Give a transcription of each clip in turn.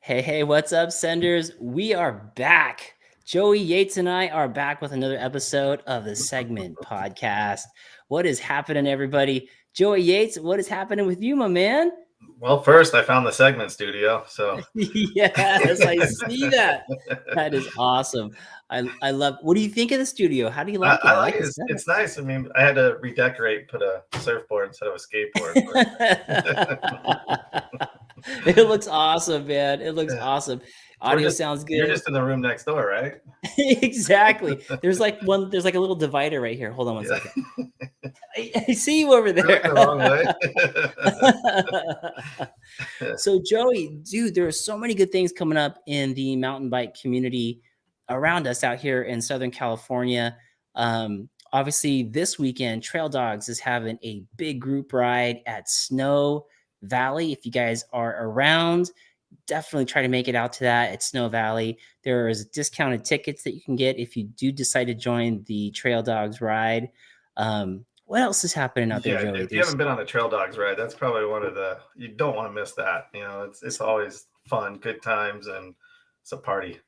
Hey, what's up, senders? We are back. Joey Yates and I are back with another episode of the Segment Podcast. What is happening, everybody? Joey Yates, what is happening with you, my man? Well, first I found the segment studio, so Yes, I see that. That is awesome. I love. What do you think of the studio? How do you like it? I I like like it. the It's, setup. it's nice. I mean, I had to redecorate, put a surfboard instead of a skateboard. It looks awesome, man. It looks Yeah. awesome. We're Audio just sounds You're good. just in the room next door, right? Exactly. There's like a little divider right here. Hold on one Yeah. second. I see you over We're looking there. the wrong way. So Joey, dude, there are so many good things coming up in the mountain bike community around us out here in Southern California. Obviously, this weekend, Trail Dogs is having a big group ride at Snow Valley. If you guys are around, definitely try to make it out to that at Snow Valley. There is discounted tickets that you can get if you do decide to join the Trail Dogs ride. What else is happening out there, Yeah, Joey? if you haven't been on a Trail Dogs ride, that's probably you don't want to miss that. You know, it's always fun, good times, and it's a party.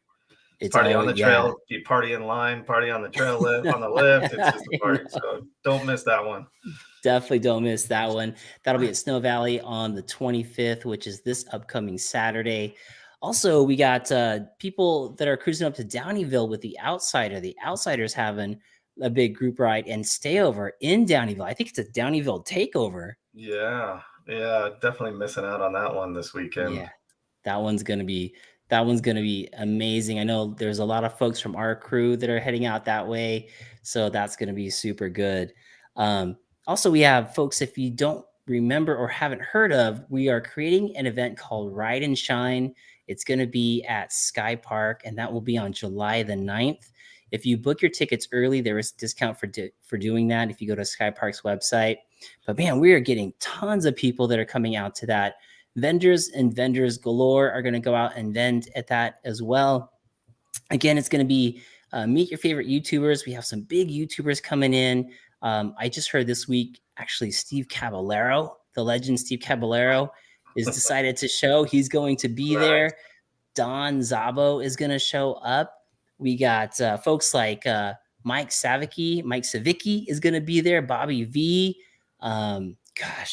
It's Party on always, the yeah. trail, you party in line, party on the trail lift, on the lift. It's just a party. So don't miss that one. Definitely don't miss that one. That'll be at Snow Valley on the 25th, which is this upcoming Saturday. Also, we got people that are cruising up to Downeyville with the Outsider. The Outsider's having a big group ride and stay over in Downeyville. I think it's a Downeyville takeover. Yeah, definitely missing out on that one this weekend. Yeah, that one's gonna be amazing. I know there's a lot of folks from our crew that are heading out that way, so that's gonna be super good. Also, we have folks, if you don't remember or haven't heard of, we are creating an event called Ride and Shine. It's gonna be at Sky Park, and that will be on July the 9th. If you book your tickets early, there is a discount for doing that if you go to Sky Park's website. But man, we are getting tons of people that are coming out to that. Vendors and vendors galore are going to go out and vend at that as well. Again, it's going to be meet your favorite YouTubers. We have some big YouTubers coming in. I just heard this week, actually, Steve Caballero, the legend Steve Caballero, is decided to show. He's going to be Nice. there. Don Zabo is going to show up. We got folks like Mike Savicki is going to be there. Bobby V.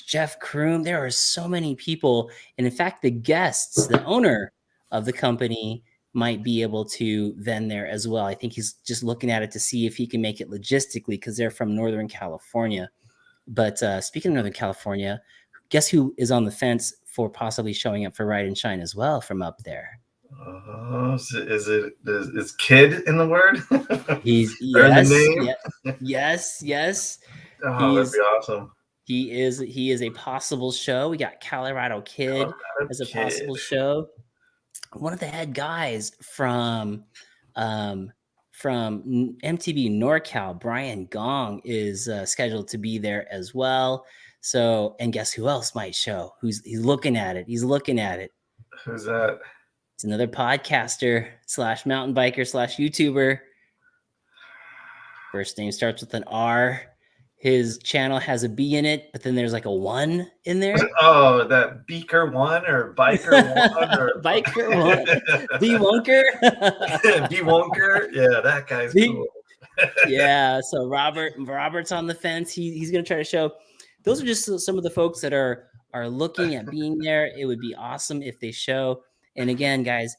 Jeff Kroom. There are so many people. And in fact, the guests, the owner of the company might be able to vend there as well. I think he's just looking at it to see if he can make it logistically because they're from Northern California. But speaking of Northern California, guess who is on the fence for possibly showing up for Ride and Shine as well from up there? Is kid in the word? He's Or in the yes, name? yes. Oh, that'd be He's awesome. he is a possible show. We got Colorado Kid Colorado as a Kid. possible show. One of the head guys um from MTV NorCal, Brian Gong, is scheduled to be there as well. So, and guess who else might show? He's looking at it. He's looking at it. Who's that? It's another podcaster slash mountain biker slash YouTuber. First name starts with an R. His channel has a B in it, but then there's like a 1 in there. Oh, that Beaker One or Biker One or Biker 1. B Wonker. B Wonker. Yeah, that guy's cool. Yeah, so Robert's on the fence. He's gonna try to show. Those are just some of the folks that are looking at being there. It would be awesome if they show. And again, guys,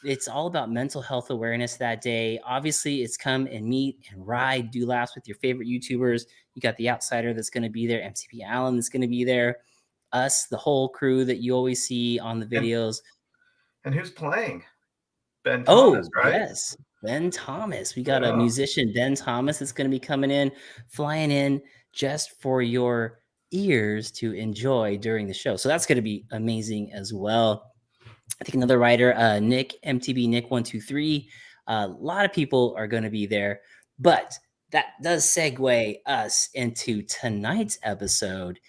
it's all about mental health awareness that day. Obviously, it's come and meet and ride, do laughs with your favorite YouTubers. You got the Outsider that's going to be there, MCP Allen that's going to be there, us, the whole crew that you always see on the videos. And who's playing? Ben Thomas, Oh, right? yes, Ben Thomas. We got a musician, Ben Thomas, that's going to be coming in, flying in just for your ears to enjoy during the show. So that's going to be amazing as well. I think another writer, Nick, MTB Nick 123. A lot of people are going to be there, but that does segue us into tonight's episode.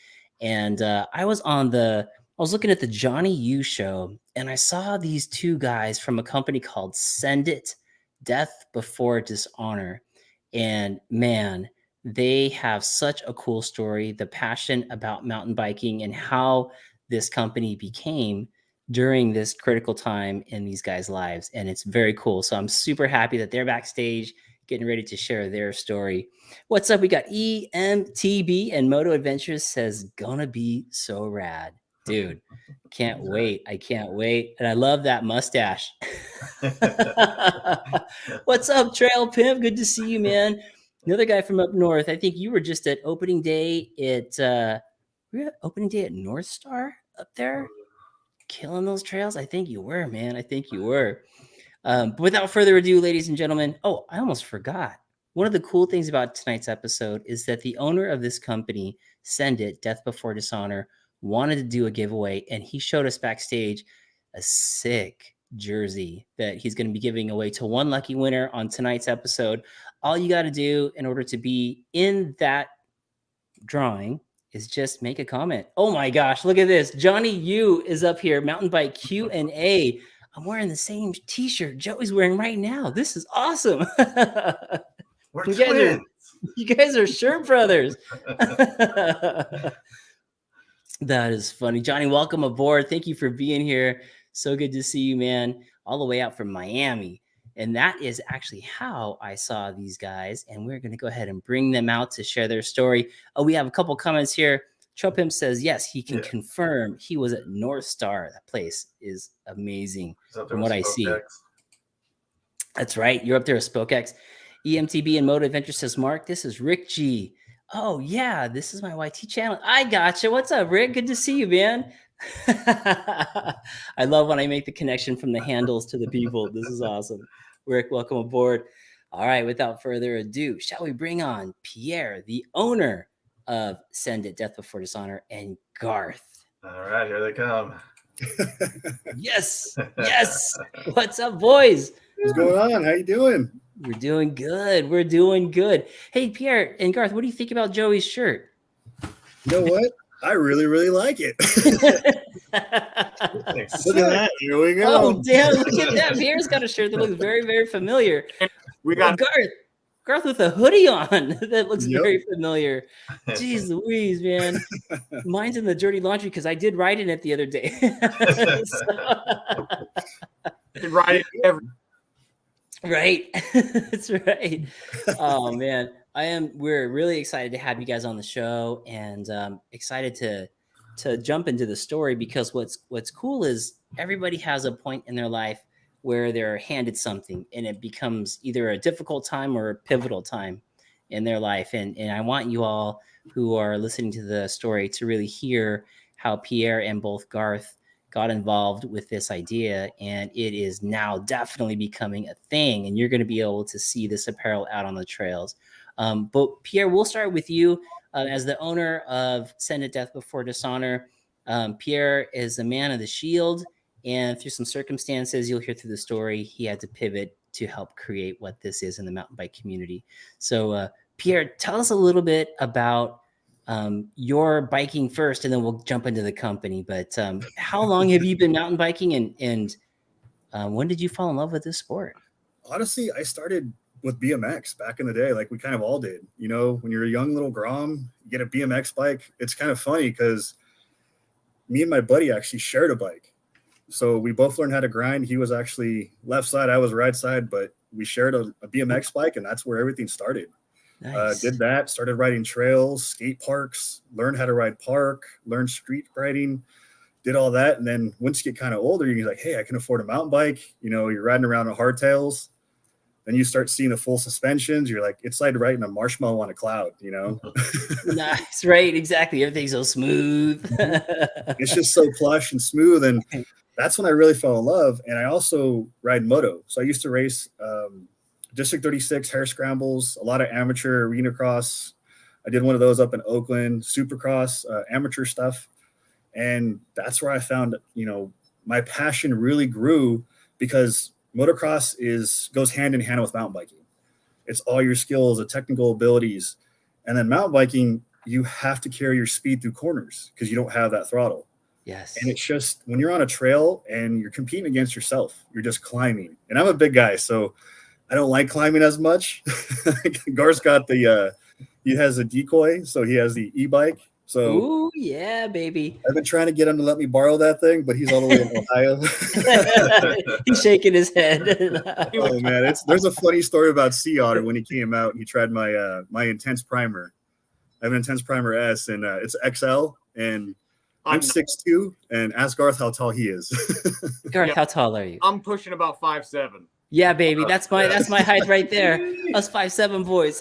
And I was looking at the Johnny U show, and I saw these two guys from a company called Send It, Death Before Dishonor. And man, they have such a cool story, the passion about mountain biking and how this company became during this critical time in these guys' lives. And it's very cool. So I'm super happy that they're backstage getting ready to share their story. What's up? We got EMTB and Moto Adventures says, gonna be so rad. Dude, can't wait. I can't wait. And I love that mustache. What's up, Trail Pimp? Good to see you, man. Another guy from up north. I think you were just at opening day at were you at opening day at North Star up there, killing those trails. I think you were, man. I think you were. But without further ado, ladies and gentlemen, oh, I almost forgot. One of the cool things about tonight's episode is that the owner of this company, Send It, Death Before Dishonor, wanted to do a giveaway, and he showed us backstage a sick jersey that he's going to be giving away to one lucky winner on tonight's episode. All you got to do in order to be in that drawing is just make a comment. Oh my gosh, look at this. Johnny U is up here, mountain bike Q&A. I'm wearing the same t-shirt Joey's wearing right now. This is awesome. We're you twins. You guys are shirt brothers. That is funny. Johnny, welcome aboard. Thank you for being here. So good to see you, man. All the way out from Miami. And that is actually how I saw these guys. And we're going to go ahead and bring them out to share their story. Oh, we have a couple comments here. Tropim says, yes, he can confirm he was at North Star. That place is amazing from what I see. That's right. You're up there with SpokeX. EMTB and Moto Adventure says, Mark, this is Rick G. Oh, yeah, this is my YT channel. I gotcha. What's up, Rick? Good to see you, man. I love when I make the connection from the handles to the people. This is awesome. Rick, welcome aboard. All right, without further ado, shall we bring on Pierre, the owner of Send It, Death Before Dishonor, and Garth. All right, here they come. Yes, yes. What's up, boys? What's going on? How you doing? We're doing good. We're doing good. Hey, Pierre and Garth, what do you think about Joey's shirt? You know what? I really, really like it. Look at that. Here we go. Oh, damn. Look at that. Pierre's got a shirt that looks very, very familiar. We got Garth with a hoodie on that looks very familiar. Jeez Louise, man. Mine's in the dirty laundry because I did write in it the other day. Right. That's right. Oh, man. We're really excited to have you guys on the show, and excited to jump into the story, because what's cool is everybody has a point in their life where they're handed something and it becomes either a difficult time or a pivotal time in their life. And I want you all who are listening to the story to really hear how Pierre and both Garth got involved with this idea, and it is now definitely becoming a thing, and you're going to be able to see this apparel out on the trails. But Pierre, we'll start with you as the owner of Send It, Death Before Dishonor. Pierre is a man of the shield, and through some circumstances you'll hear through the story, he had to pivot to help create what this is in the mountain bike community. So Pierre, tell us a little bit about your biking first, and then we'll jump into the company. But how long have you been mountain biking, and when did you fall in love with this sport? Honestly, I started with BMX back in the day, like we kind of all did. You know, when you're a young little grom, you get a BMX bike. It's kind of funny because me and my buddy actually shared a bike. So we both learned how to grind. He was actually left side, I was right side, but we shared a BMX bike, and that's where everything started. Nice. Did that, started riding trails, skate parks, learned how to ride park, learned street riding, did all that. And then once you get kind of older, you're like, hey, I can afford a mountain bike. You know, you're riding around on hardtails. Then you start seeing the full suspensions. You're like, it's like riding a marshmallow on a cloud, you know? Nice, right, exactly. Everything's so smooth. It's just so plush and smooth. And that's when I really fell in love. And I also ride moto. So I used to race District 36 hare scrambles, a lot of amateur arena cross. I did one of those up in Oakland, supercross, amateur stuff. And that's where I found, you know, my passion really grew, because motocross goes hand in hand with mountain biking. It's all your skills, the technical abilities. And then mountain biking, you have to carry your speed through corners because you don't have that throttle. Yes. And it's just when you're on a trail and you're competing against yourself, you're just climbing. And I'm a big guy, so I don't like climbing as much. Gar's got he has a decoy, so he has the e-bike. So ooh, yeah, baby. I've been trying to get him to let me borrow that thing, but he's all the way in Ohio. He's shaking his head. Oh man, there's a funny story about Sea Otter when he came out and he tried my my Intense Primer. I have an Intense Primer S, and it's XL, and I'm 6'2", and ask Garth how tall he is. Garth, how tall are you? I'm pushing about 5'7". Yeah, baby, that's my height right there. Us 5'7" boys.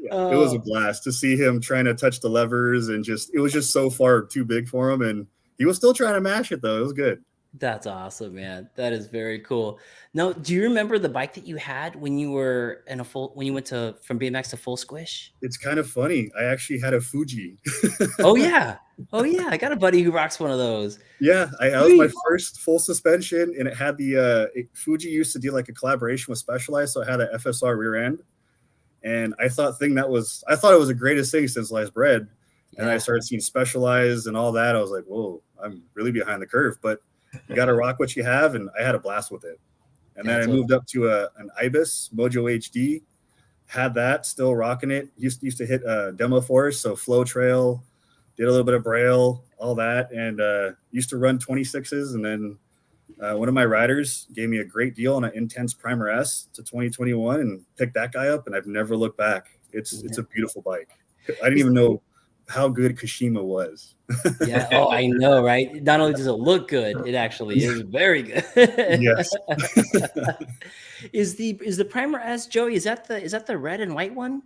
Yeah, it was a blast to see him trying to touch the levers, and it was just so far too big for him, and he was still trying to mash it though. It was good. That's awesome, man. That is very cool. Now, do you remember the bike that you had when you were when you went from BMX to full squish? It's kind of funny. I actually had a Fuji. Oh yeah. I got a buddy who rocks one of those. Yeah, that was my first full suspension, and it had the Fuji used to do like a collaboration with Specialized, so it had an FSR rear end. And I thought it was the greatest thing since sliced bread. And I started seeing Specialized and all that. I was like, whoa, I'm really behind the curve. But you got to rock what you have, and I had a blast with it. And then I moved up to an Ibis Mojo HD, had that, still rocking it. Used to hit Demo Force, so Flow Trail, did a little bit of Braille, all that, and used to run 26s. And then one of my riders gave me a great deal on an Intense Primer S to 2021, and picked that guy up, and I've never looked back. It's a beautiful bike. I didn't even know how good Kashima was. Yeah. Oh, I know, right? Not only does it look good, it actually is very good. Yes. Is the Primer S, Joey? Is that the red and white one?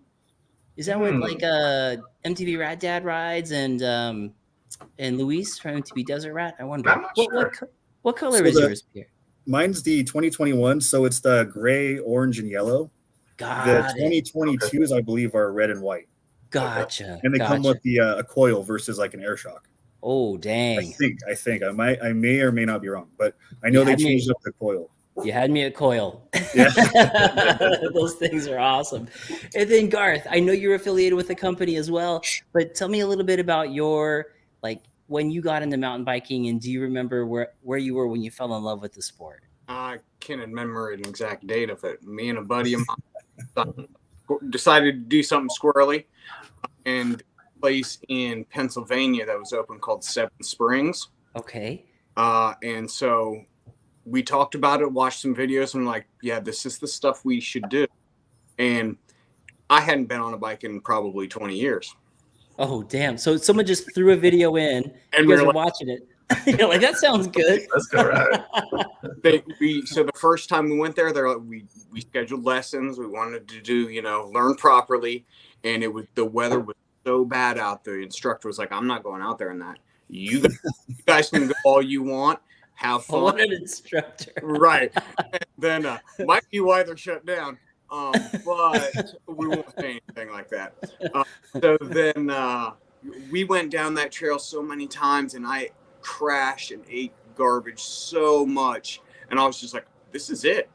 Is that what like MTV Rad Dad rides and Luis from MTV Desert Rat? I wonder. I'm not sure. What color is yours, Pierre? Mine's the 2021, so it's the gray, orange, and yellow. The 2022s, I believe, are red and white. Gotcha. And they come with a coil versus like an air shock. Oh, dang. I think I may or may not be wrong, but I know they changed up the coil. You had me at coil. Yeah. Those things are awesome. And then Garth, I know you're affiliated with the company as well, but tell me a little bit about when you got into mountain biking, and do you remember where you were when you fell in love with the sport? I can't remember an exact date of it. Me and a buddy of mine decided to do something squirrely, and a place in Pennsylvania that was open called Seven Springs. Okay. And so we talked about it, watched some videos, and like, yeah, this is the stuff we should do. And I hadn't been on a bike in probably 20 years. Oh, damn. So someone just threw a video in, and you guys were watching it. You're like, that sounds good. Let's go right. So the first time we went there, we scheduled lessons. We wanted to do, learn properly. And the weather was so bad out there. The instructor was like, I'm not going out there in that. You guys can go all you want. Have fun. What an instructor. Right. And then might be why they're shut down. But we won't say anything like that. So then we went down that trail so many times, and I crashed and ate garbage so much. And I was just like, this is it.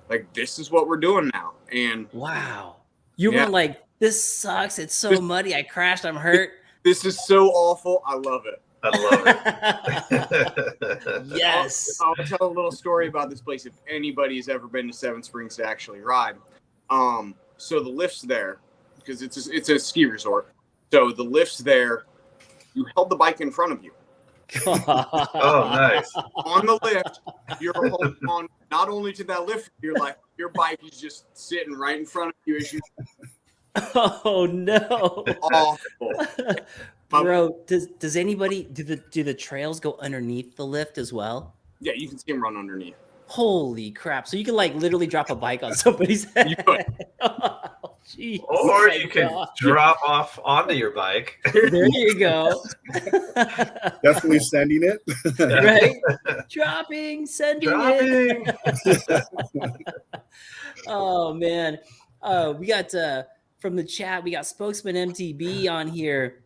Like, this is what we're doing now. And wow. You were like, this sucks. It's so muddy. I crashed. I'm hurt. This is so awful. I love it. I love it. Yes. I'll tell a little story about this place if anybody's ever been to Seven Springs to actually ride. So the lift's there because it's a ski resort. So the lift's there. You held the bike in front of you. Oh, nice. On the lift, you're holding on not only to that lift, your bike is just sitting right in front of you as you. Oh no! Awful. Bro, does anybody do the trails go underneath the lift as well? Yeah, you can see them run underneath. Holy crap! So you can like literally drop a bike on somebody's head. You could. Oh, geez. Or you can drop off onto your bike. There you go. Definitely sending it. Right? Sending it. Oh man. We got from the chat, we got Spokesman MTB on here.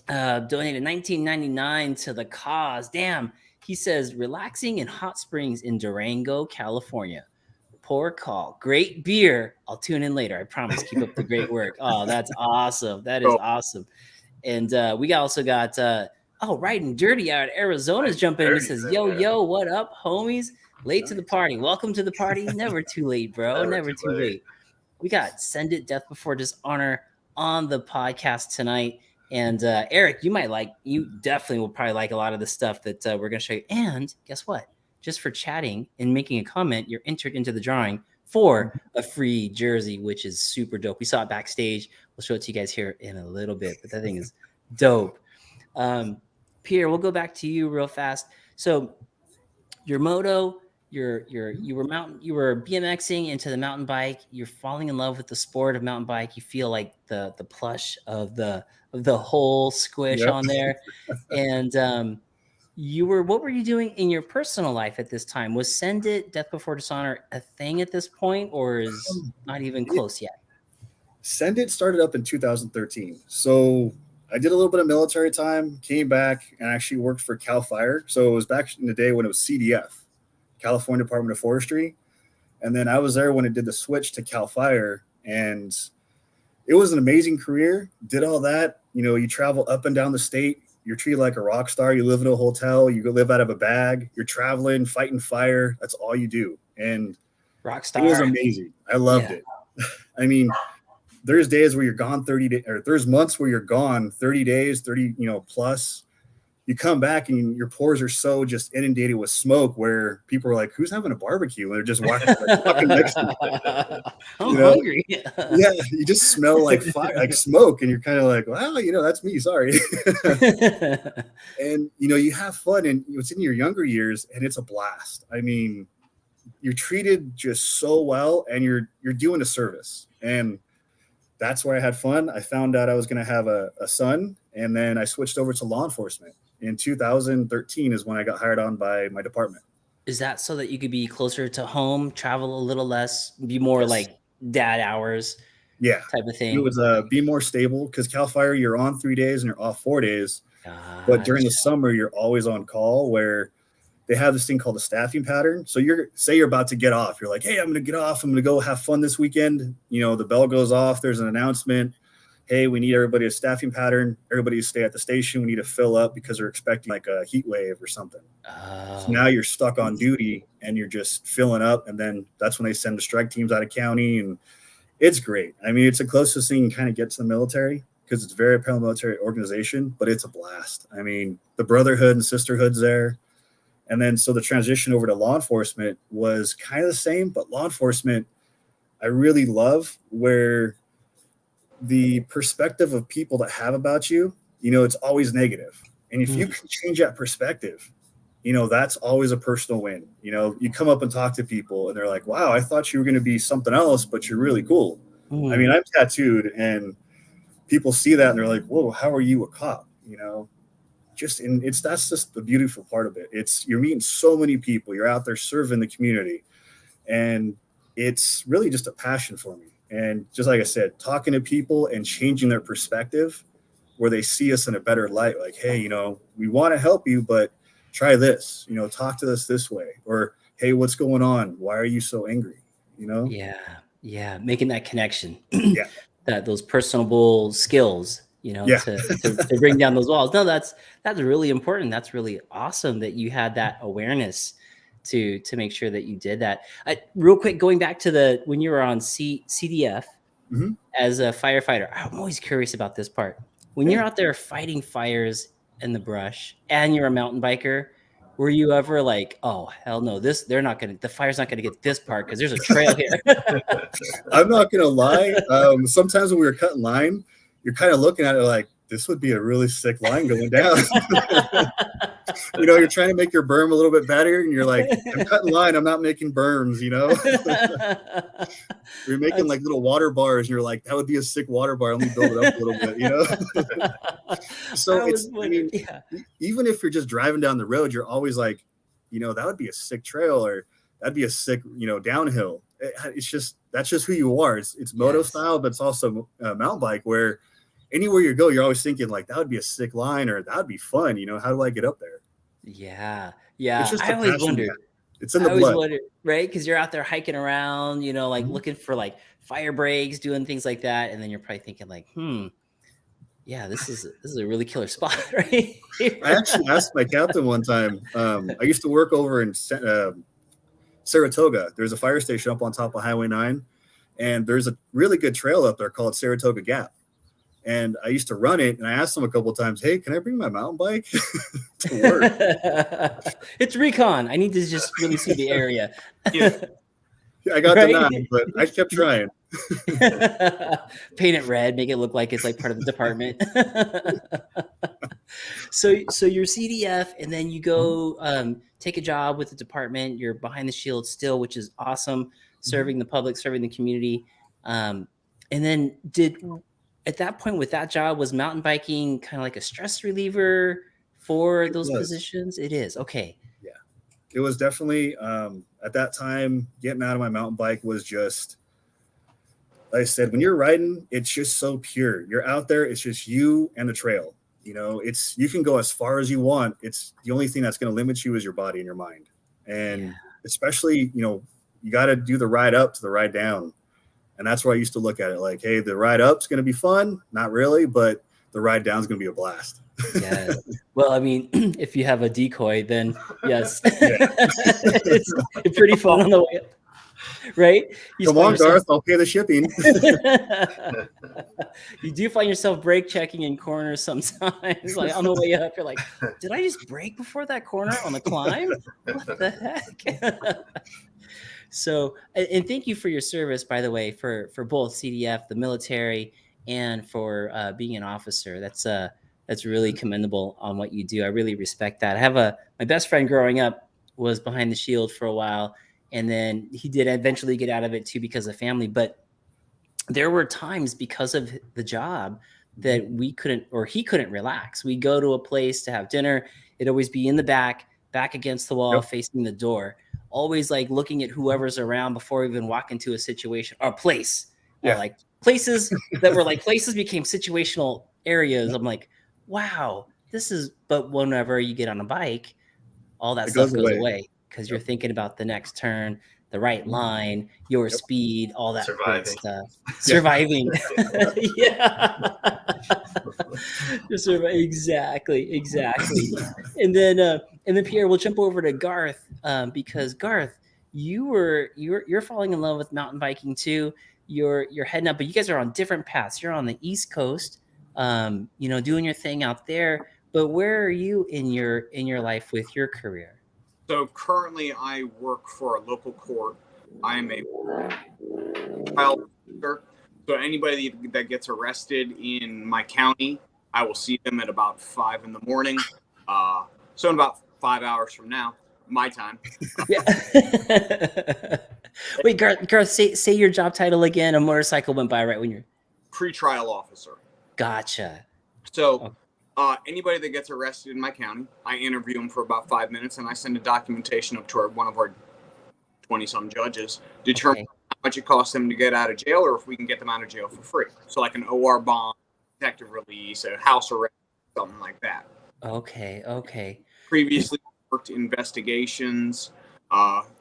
Donated $19.99 to the cause. Damn. He says, relaxing in hot springs in Durango, California. Poor call. Great beer. I'll tune in later. I promise. Keep up the great work. Oh, that's awesome. That is awesome. And we also got, Riding Dirty out of Arizona's jumping in. He says, yo, what up, homies? Late to the party. Welcome to the party. Never too late, bro. Never too late. We got Send It, Death Before Dishonor, on the podcast tonight. And Eric, you definitely will probably like a lot of the stuff that we're going to show you. And guess what? Just for chatting and making a comment, you're entered into the drawing for a free jersey, which is super dope. We saw it backstage. We'll show it to you guys here in a little bit, but that thing is dope. Pierre, we'll go back to you real fast. So your moto, you were BMXing into the mountain bike. You're falling in love with the sport of mountain bike. You feel like the plush of the whole squish on there. And what were you doing in your personal life at this time? Was Send It, Death Before Dishonor, a thing at this point, or is not even close yet? Send It started up in 2013. So I did a little bit of military time, came back, and actually worked for Cal Fire. So it was back in the day when it was CDF, California Department of Forestry. And then I was there when it did the switch to Cal Fire. And it was an amazing career. Did all that. You know, you travel up and down the state. You're treated like a rock star. You live in a hotel. You go live out of a bag. You're traveling, fighting fire. That's all you do. And rock star. It was amazing. I loved it. I mean, there's days where you're gone 30 days, or there's months where you're gone 30 days, 30, plus. You come back and your pores are so just inundated with smoke where people are like, who's having a barbecue? And they're just walking next to you. I'm hungry. Yeah, you just smell like fire, like smoke, and you're kind of like, well, that's me, sorry. And, you have fun, and it's in your younger years, and it's a blast. I mean, you're treated just so well, and you're doing a service. And that's where I had fun. I found out I was going to have a son, and then I switched over to law enforcement. In 2013 is when I got hired on by my department. Is that so that you could be closer to home, travel a little less, be more like dad hours? Yeah. Type of thing. It was be more stable, because Cal Fire, you're on 3 days and you're off 4 days. But during the summer, you're always on call, where they have this thing called a staffing pattern. So you're about to get off. You're like, hey, I'm going to get off. I'm going to go have fun this weekend. The bell goes off. There's an announcement. Hey, we need everybody a staffing pattern. Everybody stay at the station. We need to fill up because they're expecting like a heat wave or something. So now you're stuck on duty and you're just filling up. And then that's when they send the strike teams out of county. And it's great. I mean, it's the closest thing you can kind of get to the military, because it's a very paramilitary organization, but it's a blast. I mean, the brotherhood and sisterhood's there. And then so the transition over to law enforcement was kind of the same, but law enforcement, I really love, where the perspective of people that have about you, it's always negative. And if you can change that perspective, that's always a personal win. You come up and talk to people and they're like, wow, I thought you were going to be something else, but you're really cool. I mean, I'm tattooed, and people see that and they're like, whoa, how are you a cop? That's just the beautiful part of it. You're meeting so many people. You're out there serving the community, and it's really just a passion for me. And just like I said, talking to people and changing their perspective, where they see us in a better light. Like, hey, we want to help you, but try this, talk to us this way. Or, hey, what's going on? Why are you so angry? Yeah. Making that connection. Yeah. Those personable skills, to bring down those walls. No, that's really important. That's really awesome that you had that awareness to make sure that you did that. Real quick, going back to when you were on CDF as a firefighter, I'm always curious about this part. When you're out there fighting fires in the brush and you're a mountain biker, were you ever like, oh, hell no, the fire's not going to get this part because there's a trail here? I'm not going to lie. Sometimes when we were cutting line, you're kind of looking at it like, this would be a really sick line going down. You're trying to make your berm a little bit better, and you're like, I'm cutting line, I'm not making berms, You're making like little water bars, and you're like, that would be a sick water bar. Let me build it up a little bit, So even if you're just driving down the road, you're always like, that would be a sick trail, or that'd be a sick, downhill. That's just who you are. It's moto style, but it's also mountain bike, where anywhere you go, you're always thinking like, that would be a sick line, or that would be fun. How do I get up there? Yeah. It's just I always wondered. It's in the blood, right? Because you're out there hiking around, looking for like fire breaks, doing things like that, and then you're probably thinking like, yeah, this is a really killer spot, right? I actually asked my captain one time. I used to work over in Saratoga. There's a fire station up on top of Highway 9, and there's a really good trail up there called Saratoga Gap. and I used to run it. And I asked them a couple of times, "Hey, can I bring my mountain bike to work?" It's recon. I need to just really see the area. Yeah. I got Right? denied, but I kept trying. Paint it red, make it look like it's like part of the department. So you're CDF, and then you go take a job with the department. You're behind the shield still, which is awesome, serving the public, serving the community. And then at that point with that job, was mountain biking kind of like a stress reliever for those positions? It is. Okay. Yeah, it was definitely at that time, getting out of my mountain bike was just, like I said, when you're riding, it's just so pure. You're out there, it's just you and the trail. You know, you can go as far as you want. It's the only thing that's going to limit you is your body and your mind. And especially, you know, you got to do the ride up to the ride down. And that's where I used to look at it like, hey, the ride up's going to be fun. Not really, but the ride down is going to be a blast. Yeah. Well, I mean, if you have a decoy, then yes, it's pretty fun on the way up. Right? Come on, Garth, I'll pay the shipping. You do find yourself brake checking in corners sometimes. Like on the way up, you're like, did I just brake before that corner on the climb? What the heck? So, and thank you for your service, by the way, for both CDF, the military, and for being an officer. That's really commendable on what you do. I really respect that. I have my best friend growing up was behind the shield for a while. And then he did eventually get out of it too because of family. But there were times because of the job that he couldn't relax. We go to a place to have dinner. It'd always be in the back against the wall, facing the door, always like looking at whoever's around before we even walk into a situation or place. Yeah. Like places that were like places became situational areas. I'm like, wow, but whenever you get on a bike, all that stuff goes away. Because you're thinking about the next turn, the right line, your speed, all that great stuff. Surviving. Yeah. Exactly. And then Pierre, we'll jump over to Garth because Garth, you're falling in love with mountain biking too. You're heading up, but you guys are on different paths. You're on the East Coast, doing your thing out there. But where are you in your life with your career? So currently I work for a local court. I am a trial officer. So anybody that gets arrested in my county, I will see them at about 5 a.m. So in about 5 hours from now, my time. Yeah. Wait, Garth, say your job title again. A motorcycle went by right when you're pretrial officer. Gotcha. So anybody that gets arrested in my county, I interview them for about 5 minutes, and I send a documentation up to one of our 20-some judges, determine how much it costs them to get out of jail, or if we can get them out of jail for free. So like an OR bond, protective release, a house arrest, something like that. Okay. Previously worked investigations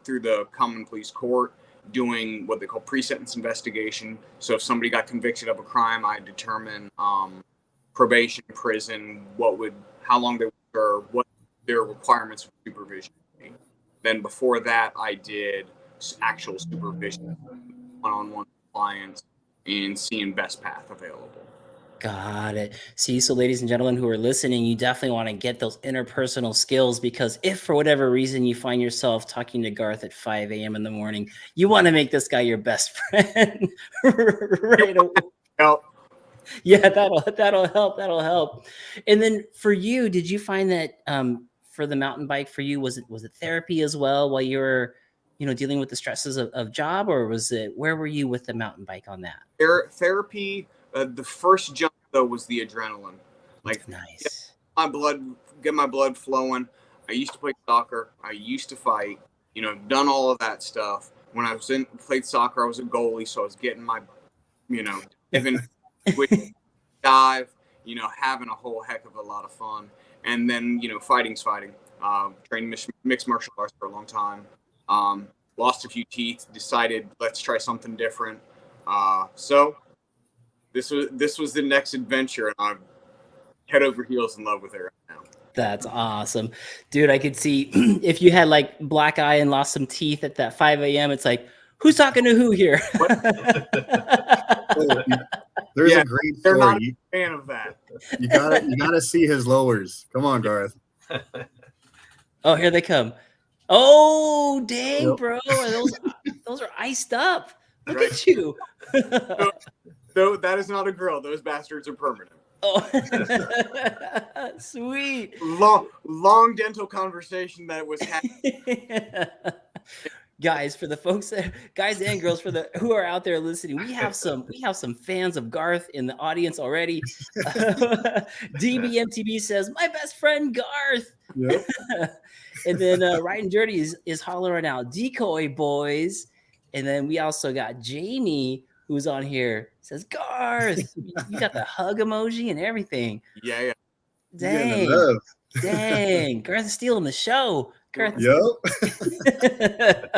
through the common police court, doing what they call pre-sentence investigation. So if somebody got convicted of a crime, I determine probation, prison, how long they were, what their requirements for supervision would be. Then before that, I did actual supervision, one-on-one clients, and seeing best path available. Got it. See, so ladies and gentlemen who are listening, you definitely want to get those interpersonal skills, because if for whatever reason you find yourself talking to Garth at 5 a.m. in the morning, you want to make this guy your best friend. Right away. Help. Yeah, that'll help. And then for you, did you find that for the mountain bike for you, was it therapy as well while you were, dealing with the stresses of job, or where were you with the mountain bike on that? Therapy, the first jump though was the adrenaline. Like, nice. Get my blood flowing. I used to play soccer. I used to fight. Done all of that stuff. When I played soccer, I was a goalie, so I was getting my, even dive, having a whole heck of a lot of fun. And then, fighting's fighting. Trained mixed martial arts for a long time. Lost a few teeth, decided let's try something different. So this was the next adventure, and I'm head over heels in love with it right now. That's awesome. Dude, I could see if you had like black eye and lost some teeth at that 5 a.m., it's like, who's talking to who here? There's Yeah, a great they're not story. a fan of that. You gotta see his lowers. Come on, Garth. Oh, here they come. Oh, dang, Yep. bro. Those are iced up. Look Right. at you. Though that is not a grill. Those bastards are permanent. Oh, sweet. Long dental conversation that was happening. Guys, for the folks that, guys and girls, for the who are out there listening, we have some fans of Garth in the audience already. DBMTB says, "My best friend Garth." Yep. And then Right and Dirty is hollering out, "Decoy boys." And then we also got Jamie, who's on here, says, "Garth." You got the hug emoji and everything. Yeah. Dang. Love. Dang. Garth is stealing the show. Garth is Yep.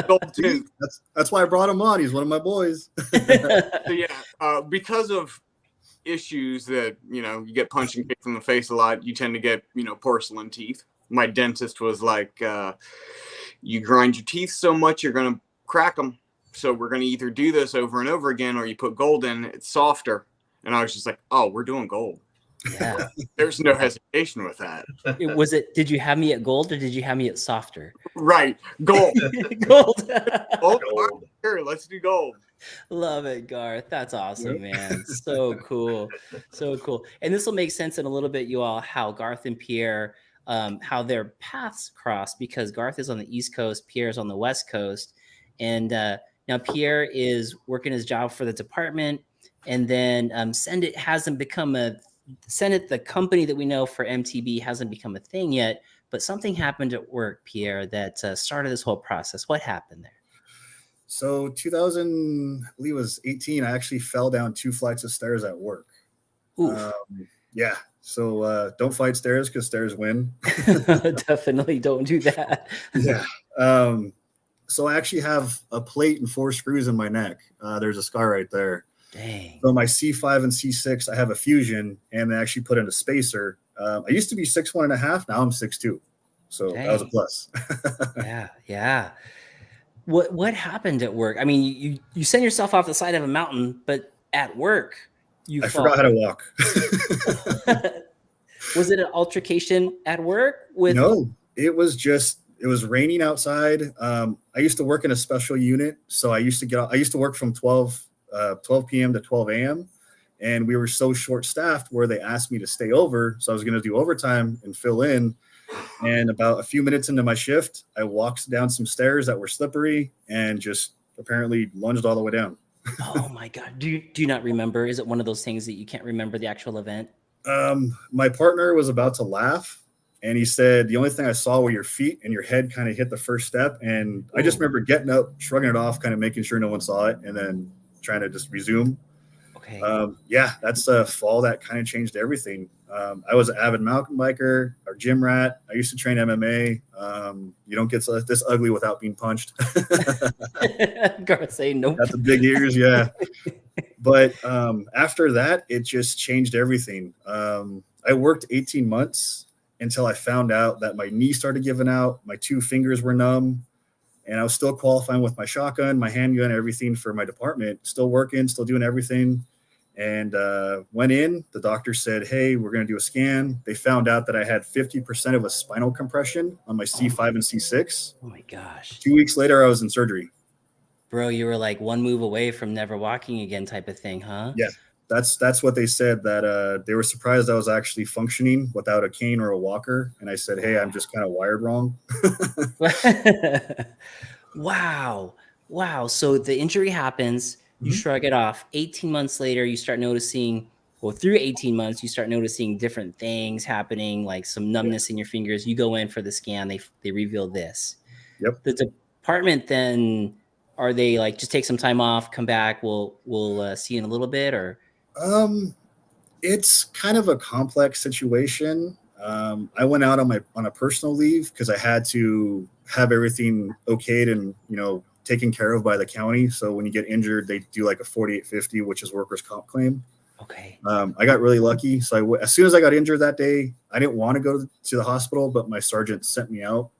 Gold tooth. That's why I brought him on. He's one of my boys. So yeah, because of issues that you get punched and kicked in the face a lot, you tend to get porcelain teeth. My dentist was like, you grind your teeth so much you're gonna crack them. So we're gonna either do this over and over again, or you put gold in. It's softer. And I was just like, oh, we're doing gold. Yeah. There's no hesitation with that. Did you have me at gold or did you have me at softer? Right, gold. Gold. Oh, Gold. sure, let's do gold. Love it, Garth. That's awesome, man. So cool. So cool. And this will make sense in a little bit, you all, how Garth and Pierre, how their paths cross, because Garth is on the East Coast, Pierre's on the West Coast. And now Pierre is working his job for the department. And then Send It hasn't become Send It, the company that we know for MTB, hasn't become a thing yet. But something happened at work, Pierre, that started this whole process. What happened there? So 2000, I believe it was 18, I actually fell down 2 flights of stairs at work. Yeah. So don't fight stairs because stairs win. Definitely don't do that. Yeah. So I actually have a plate and 4 screws in my neck. There's a scar right there. Dang. So my C5 and C6, I have a fusion, and they actually put in a spacer. I used to be 6'1.5", now I'm 6'2". So Dang. that was a plus. Yeah. What happened at work? I mean, you send yourself off the side of a mountain, but at work, I forgot how to walk. Was it an altercation at work? No, it was raining outside. I used to work in a special unit, so I used to work from 12 p.m. to 12 a.m. And we were so short-staffed where they asked me to stay over. So I was going to do overtime and fill in. And about a few minutes into my shift, I walked down some stairs that were slippery and just apparently lunged all the way down. Oh my God. Do you not remember? Is it one of those things that you can't remember the actual event? My partner was about to laugh, and he said, the only thing I saw were your feet and your head kind of hit the first step. And I just remember getting up, shrugging it off, kind of making sure no one saw it, and then trying to just resume. Okay. Yeah, that's a fall that kind of changed everything. I was an avid mountain biker or gym rat. I used to train MMA. You don't get this ugly without being punched. Garth saying nope. Got the big ears, yeah. But after that, it just changed everything. I worked 18 months until I found out that my knee started giving out. My 2 fingers were numb. And I was still qualifying with my shotgun, my handgun, everything for my department. Still working, still doing everything. And went in. The doctor said, hey, we're going to do a scan. They found out that I had 50% of a spinal compression on my C5 and C6. Oh, my gosh. 2 weeks later, I was in surgery. Bro, you were like 1 move away from never walking again type of thing, huh? Yeah, that's what they said, that they were surprised I was actually functioning without a cane or a walker. And I said, hey, I'm just kind of wired wrong. Wow. So the injury happens, you shrug it off. 18 months later, you start noticing, through 18 months, you start noticing different things happening, like some numbness in your fingers. You go in for the scan, they reveal this. Yep. The department then, are they like, just take some time off, come back, we'll see you in a little bit, or? It's kind of a complex situation. I went out on a personal leave because I had to have everything okayed and, taken care of by the county. So when you get injured, they do like a 4850, which is workers' comp claim. Okay. I got really lucky. So as soon as I got injured that day, I didn't want to go to the hospital, but my sergeant sent me out.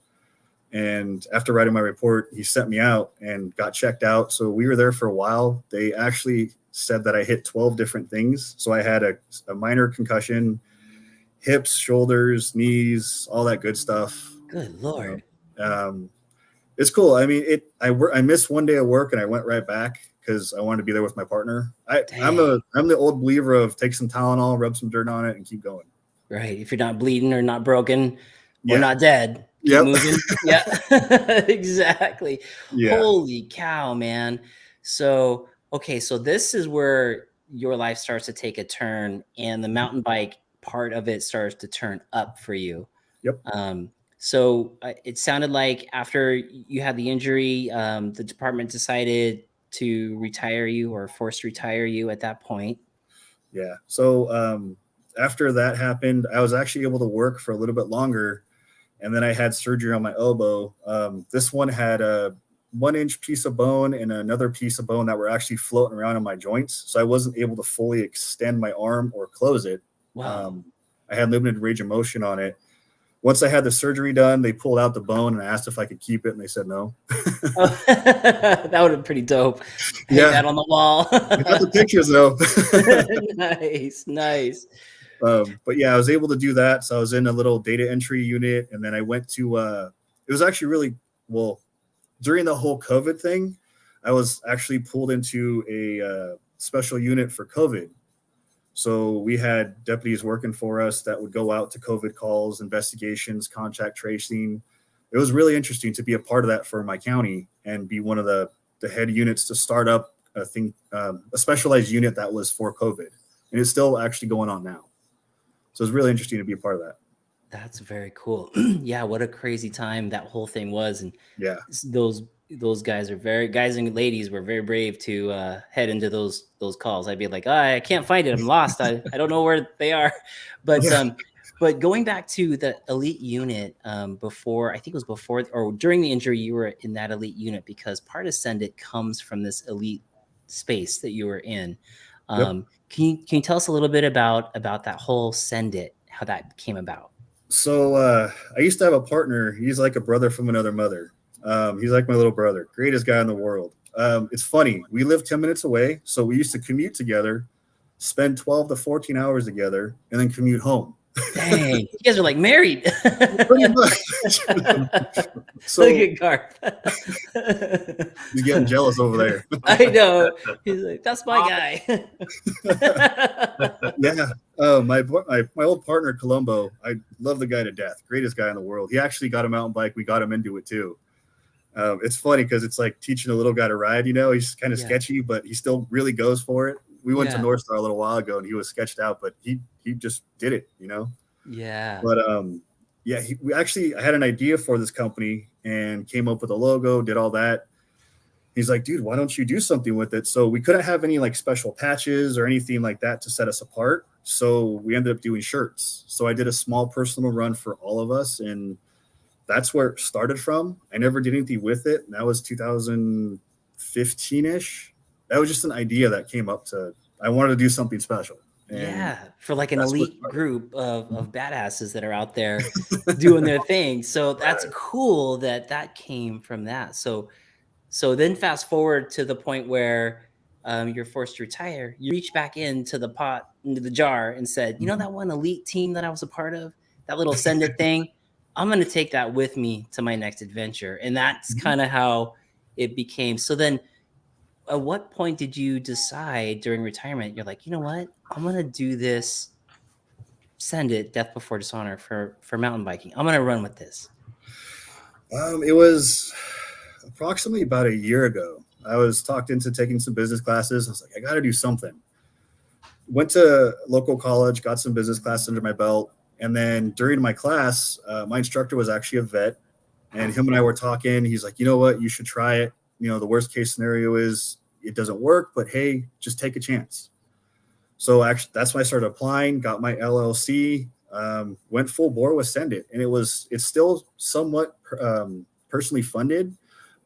And after writing my report, he sent me out and got checked out. So we were there for a while. They actually said that I hit 12 different things. So I had a minor concussion, hips, shoulders, knees, all that good stuff. Good Lord. It's cool. I mean, I missed one day of work and I went right back because I wanted to be there with my partner. I'm the old believer of take some Tylenol, rub some dirt on it, and keep going. Right. If you're not bleeding or not broken or not dead, keep moving. Yeah, exactly. Yeah. Holy cow, man. So, okay. So this is where your life starts to take a turn and the mountain bike part of it starts to turn up for you. Yep. So it sounded like after you had the injury, the department decided to retire you or forced to retire you at that point. Yeah. So after that happened, I was actually able to work for a little bit longer. And then I had surgery on my elbow. This one had a 1-inch piece of bone and another piece of bone that were actually floating around in my joints. So I wasn't able to fully extend my arm or close it. Wow. I had limited range of motion on it. Once I had the surgery done, they pulled out the bone and I asked if I could keep it, and they said no. Oh, that would have been pretty dope. Hang that on the wall. I got the pictures though. Nice. But yeah, I was able to do that. So I was in a little data entry unit, and then I went to it was actually really well during the whole COVID thing. I was actually pulled into a special unit for COVID. So we had deputies working for us that would go out to COVID calls, investigations, contact tracing. It was really interesting to be a part of that for my county and be one of the head units to start up a specialized unit that was for COVID. And it's still actually going on now. So it's really interesting to be a part of that. That's very cool. Yeah, what a crazy time that whole thing was. And yeah, those guys and ladies were very brave to head into those calls. I'd be like, I can't find it. I'm lost. I don't know where they are. But but going back to the elite unit, before or during the injury, you were in that elite unit because part of Send It comes from this elite space that you were in. Can you tell us a little bit about that whole Send It, how that came about? So I used to have a partner. He's like a brother from another mother. He's like my little brother, greatest guy in the world. It's funny. We live 10 minutes away. So we used to commute together, spend 12 to 14 hours together, and then commute home. Dang, you guys are like married. Pretty much. So, look at Garth. He's getting jealous over there. I know. He's like, that's my guy. Yeah. My old partner, Colombo, I love the guy to death. Greatest guy in the world. He actually got a mountain bike. We got him into it too. It's funny because it's like teaching a little guy to ride, he's kind of sketchy, but he still really goes for it. We went to North Star a little while ago and he was sketched out, but he just did it, Yeah. But I had an idea for this company and came up with a logo, did all that. He's like, dude, why don't you do something with it? So we couldn't have any like special patches or anything like that to set us apart. So we ended up doing shirts. So I did a small personal run for all of us, and that's where it started from. I never did anything with it. And that was 2015-ish. That was just an idea that came up I wanted to do something special. And for like an elite group of badasses that are out there doing their thing. So that's cool that came from that. So then fast forward to the point where you're forced to retire. You reach back into the jar and said, that one elite team that I was a part of, that little Send It thing, I'm going to take that with me to my next adventure. And that's kind of how it became. So then at what point did you decide during retirement, you're like, you know what, I'm going to do this, Send It, Death Before Dishonor for mountain biking. I'm going to run with this. It was approximately about a year ago. I was talked into taking some business classes. I was like, I got to do something. Went to local college, got some business classes under my belt. And then during my class, my instructor was actually a vet, and him and I were talking. He's like, you know what, you should try it. The worst case scenario is it doesn't work, but hey, just take a chance. So actually, that's when I started applying, got my LLC, went full bore with Send It. And it's still somewhat personally funded,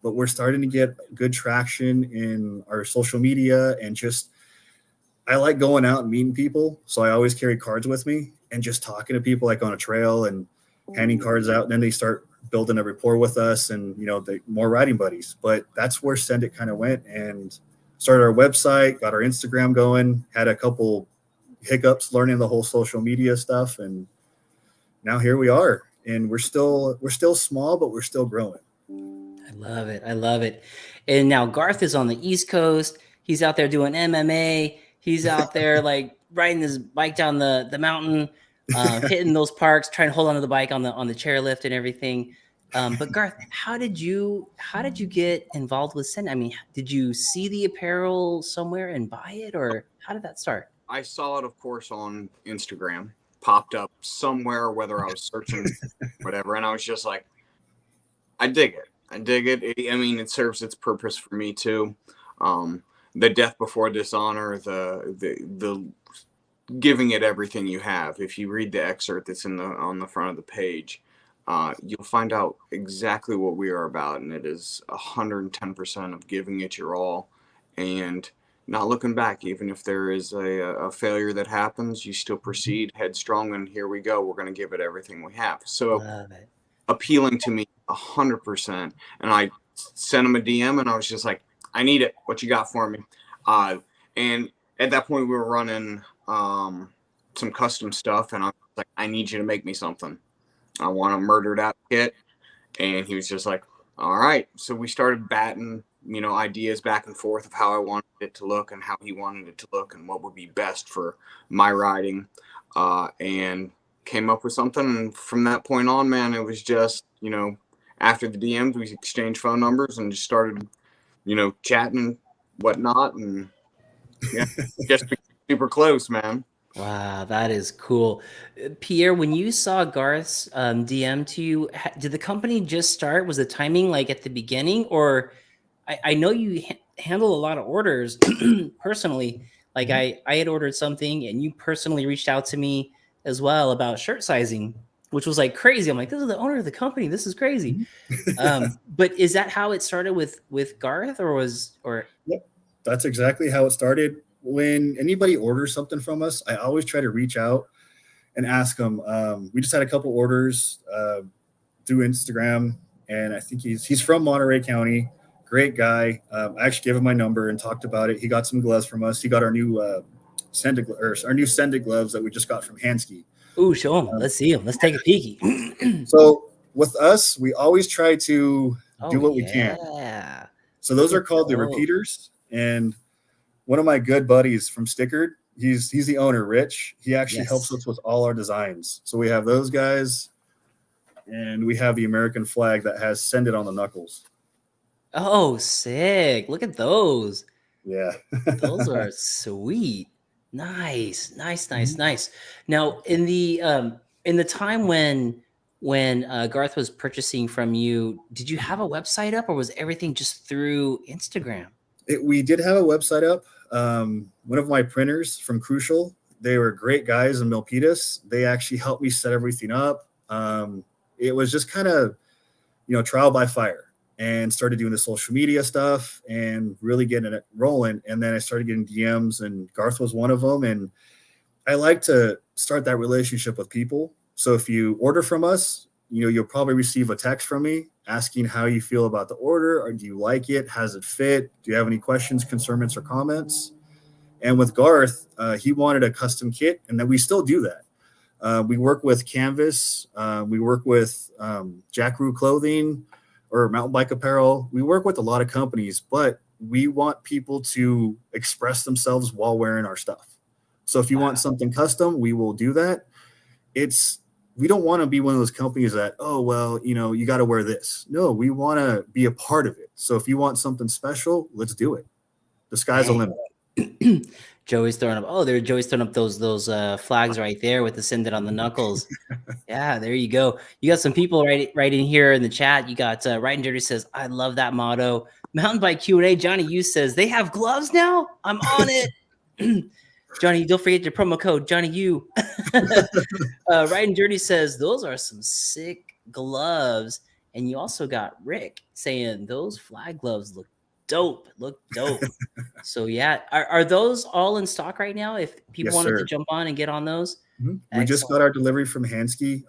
but we're starting to get good traction in our social media. And I like going out and meeting people. So I always carry cards with me and just talking to people like on a trail and handing cards out. And then they start building a rapport with us and, more riding buddies. But that's where Send It kind of went. And started our website, got our Instagram going, had a couple hiccups learning the whole social media stuff, and now here we are. And we're still small, but we're still growing. I love it. I love it. And now Garth is on the East Coast. He's out there doing MMA. He's out there like riding his bike down the mountain, hitting those parks, trying to hold onto the bike on the chairlift and everything. But Garth, how did you get involved with Send? I mean, did you see the apparel somewhere and buy it, or how did that start? I saw it, of course, on Instagram, popped up somewhere, whether I was searching, whatever, and I was just like, I dig it. I dig it. I mean, it serves its purpose for me too. The death before dishonor, the giving it everything you have. If you read the excerpt that's on the front of the page, you'll find out exactly what we are about, and it is 110% of giving it your all and not looking back. Even if there is a failure that happens, you still proceed headstrong, and here we go. We're going to give it everything we have. So Love it. appealing to me 100%. And I sent him a DM, and I was just like, I need it. What you got for me? And at that point, we were running some custom stuff, and I was like, I need you to make me something. I want a murdered out kit. And he was just like, all right. So we started batting, ideas back and forth of how I wanted it to look and how he wanted it to look and what would be best for my riding. And came up with something. And from that point on, man, it was just, after the DMs, we exchanged phone numbers and just started, chatting and whatnot. And yeah, just became super close, man. Wow, that is cool. Pierre, when you saw Garth's DM to you, did the company just start? Was the timing like at the beginning? Or I know you handle a lot of orders personally. Like I had ordered something and you personally reached out to me as well about shirt sizing, which was like crazy. I'm like, this is the owner of the company. This is crazy. But is that how it started with Garth Yep, that's exactly how it started. When anybody orders something from us, I always try to reach out and ask them. We just had a couple orders through Instagram, and I think he's from Monterey County. Great guy. I actually gave him my number and talked about it. He got some gloves from us. He got our new Sended gloves that we just got from Hansky. Ooh, show them. Let's see them. Let's take a peeky. So with us, we always try to do what we can. Yeah. So those are called the repeaters. And one of my good buddies from Stickered, he's the owner, Rich. He actually helps us with all our designs. So we have those guys, and we have the American flag that has Send It on the knuckles. Oh, sick. Look at those. Yeah. Those are sweet. Nice. Now, in the time when Garth was purchasing from you, did you have a website up, or was everything just through Instagram? We did have a website up. One of my printers from Crucial, they were great guys in Milpitas. They actually helped me set everything up. It was just kind of, trial by fire, and started doing the social media stuff and really getting it rolling. And then I started getting DMs, and Garth was one of them. And I like to start that relationship with people. So if you order from us, you'll probably receive a text from me asking how you feel about the order, or do you like it? Has it fit? Do you have any questions, concerns, or comments? And with Garth, he wanted a custom kit, and then we still do that. We work with Canvas. We work with Jackaroo Clothing or Mountain Bike Apparel. We work with a lot of companies, but we want people to express themselves while wearing our stuff. So if you want something custom, we will do that. We don't want to be one of those companies that, oh, well, you got to wear this. No, we want to be a part of it. So if you want something special, let's do it. The sky's the limit. Joey's throwing up. Oh, Joey's throwing up those flags right there with the Send It on the knuckles. Yeah, there you go. You got some people right in here in the chat. You got Right and Dirty says, I love that motto. Mountain Bike Q&A, Johnny U says, they have gloves now? I'm on it. Johnny, don't forget your promo code, Johnny U. Right and Dirty says, those are some sick gloves. And you also got Rick saying, those flag gloves look dope. So yeah, are those all in stock right now? If people wanted to jump on and get on those? Mm-hmm. We just got our delivery from Hansky.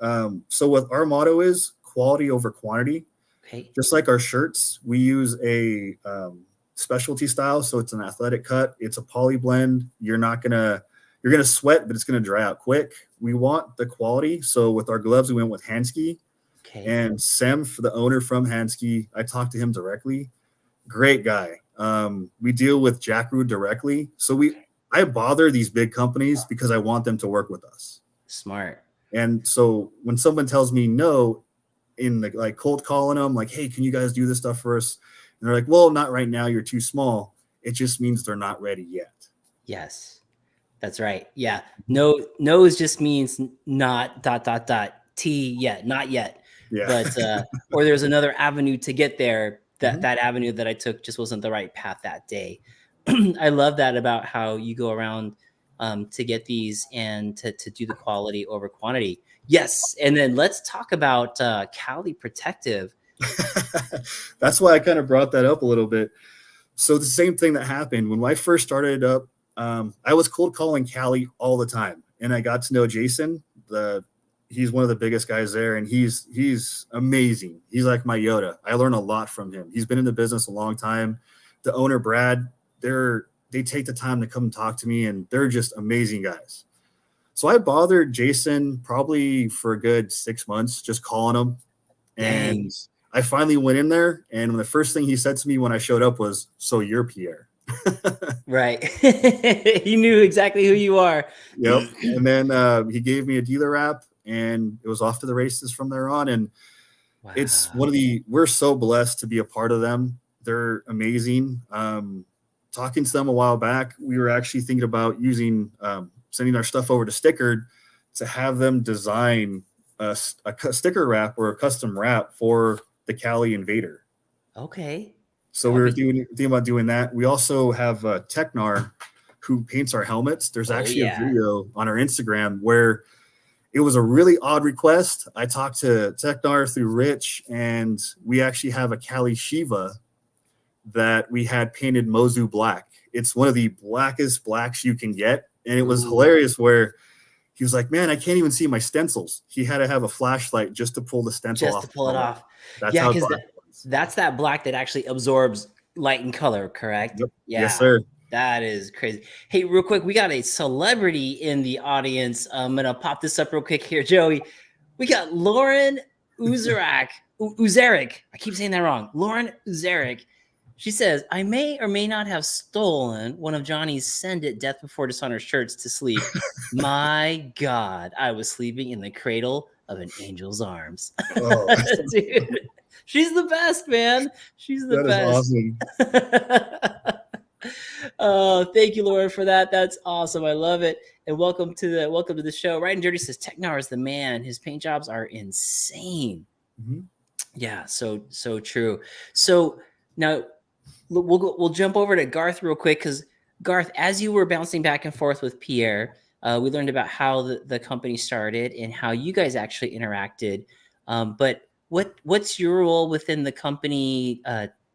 So what our motto is, quality over quantity. Okay. Just like our shirts, we use a specialty style, so it's an athletic cut. It's a poly blend. You're gonna sweat, but it's gonna dry out quick. We want the quality, so with our gloves, we went with Hansky. Okay. And Sem, for the owner from Hansky, I talked to him directly. Great guy. We deal with Jackaroo directly, so I bother these big companies because I want them to work with us. Smart. And so when someone tells me no, in the like cold calling them, like, hey, can you guys do this stuff for us? And they're like, well, not right now. You're too small. It just means they're not ready yet. Yes, that's right. Yeah. No's just means not ... T yet, not yet. Yeah. But or there's another avenue to get there. That avenue that I took just wasn't the right path that day. I love that about how you go around to get these and to do the quality over quantity. Yes. And then let's talk about Cali Protective. That's why I kind of brought that up a little bit. So the same thing that happened when I first started up, I was cold calling Cali all the time. And I got to know Jason. He's one of the biggest guys there, and he's amazing. He's like my Yoda. I learn a lot from him. He's been in the business a long time. The owner, Brad, they take the time to come talk to me, and they're just amazing guys. So I bothered Jason probably for a good 6 months, just calling him. And Dang. I finally went in there, and the first thing he said to me when I showed up was, "So you're Pierre." Right. He knew exactly who you are. Yep. And then he gave me a dealer app, and it was off to the races from there on. And Wow. it's we're so blessed to be a part of them. They're amazing. Talking to them a while back, we were actually thinking about sending our stuff over to Stickered to have them design a sticker wrap or a custom wrap for the Cali Invader. Okay. So we were thinking about doing that. We also have Technar, who paints our helmets. There's actually a video on our Instagram where it was a really odd request. I talked to Technar through Rich, and we actually have a Cali Shiva that we had painted Mozu black. It's one of the blackest blacks you can get. And it was hilarious where he was like, man, I can't even see my stencils. He had to have a flashlight just to pull the stencil off. Just to pull it off. That's yeah, how because that's that black that actually absorbs light and color, correct? Yep. Yeah. Yes, sir. That is crazy. Hey, real quick, we got a celebrity in the audience. I'm going to pop this up real quick here, Joey. We got Lauren Uzeric. I keep saying that wrong. Lauren Uzeric. She says, I may or may not have stolen one of Johnny's Send It Death Before Dishonor shirts to sleep. My God, I was sleeping in the cradle of an angel's arms. Oh. Dude, she's the best, man. She's the best. That is awesome. Oh, thank you, Lauren, for that. That's awesome. I love it. And welcome to the show. Right and Dirty says Technar is the man. His paint jobs are insane. Mm-hmm. Yeah, so true. So now we'll jump over to Garth real quick, because Garth, as you were bouncing back and forth with Pierre, we learned about how the company started and how you guys actually interacted. But what's your role within the company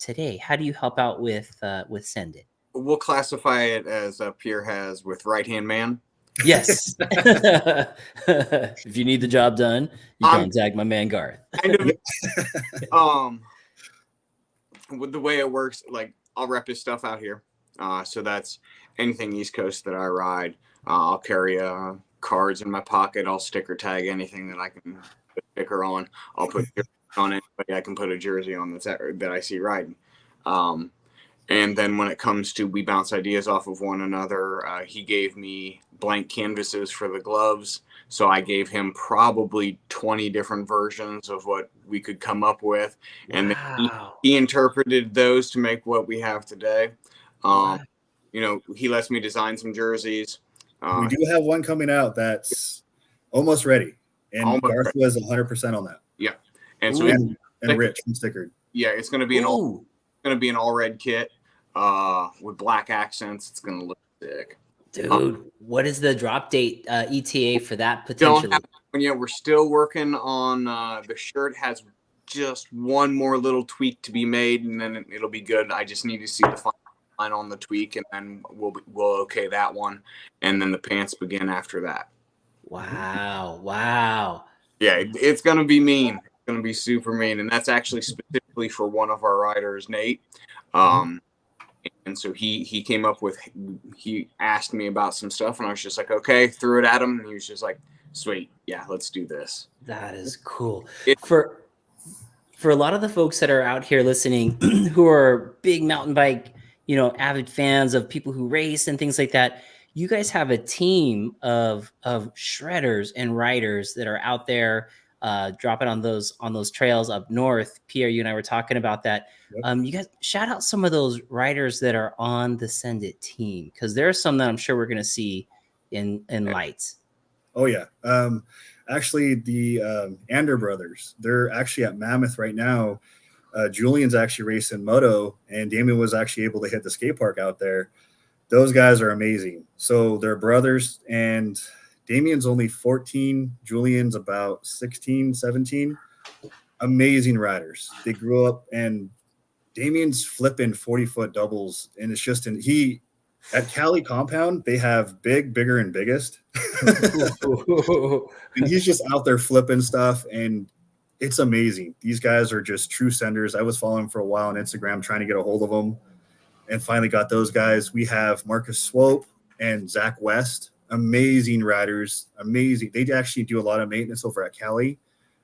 today? How do you help out with Send It? We'll classify it as Pierre has with Right Hand Man. Yes. If you need the job done, you contact my man Garth. With the way it works, like I'll rep his stuff out here. So that's anything East Coast that I ride. I'll carry cards in my pocket. I'll sticker tag anything that I can put a sticker on. I'll put on anybody I can put a jersey on that I see riding. And then when it comes to we bounce ideas off of one another, he gave me blank canvases for the gloves. So I gave him probably 20 different versions of what we could come up with. And then he interpreted those to make what we have today. You know, he lets me design some jerseys. We do have one coming out that's almost ready. And Garth was 100% on that. Yeah. And so and Rich from Stickered. Yeah, it's going to be an all red kit with black accents. It's going to look sick. Dude, what is the drop date ETA for that potentially? Don't have one yet. We're still working on the shirt. Has just one more little tweak to be made, and then it'll be good. I just need to see the final line on the tweak, and then we'll okay that one, and then the pants begin after that. Wow. Yeah, it's gonna be mean. It's gonna be super mean, and that's actually specifically for one of our riders, Nate. And so he came up with, he asked me about some stuff, and I was just like, okay, threw it at him, and he was just like, sweet, yeah, let's do this. That is cool. For a lot of the folks that are out here listening who are big mountain bike, avid fans of people who race and things like that, you guys have a team of shredders and riders that are out there dropping on those trails up north. Pierre, you and I were talking about that. Yep. You guys shout out some of those riders that are on the Send It team, because there are some that I'm sure we're going to see in lights. Oh yeah. Actually, the Ander brothers, they're actually at Mammoth right now. Julian's actually racing moto, and Damien was actually able to hit the skate park out there. Those guys are amazing. So they're brothers, and Damien's only 14. Julian's about 16, 17. Amazing riders. They grew up, and Damien's flipping 40-foot doubles, and it's just at Cali Compound, they have big, bigger, and biggest. And he's just out there flipping stuff, and it's amazing. These guys are just true senders. I was following for a while on Instagram trying to get a hold of them, and finally got those guys. We have Marcus Swope and Zach West, amazing riders, amazing. They actually do a lot of maintenance over at Cali,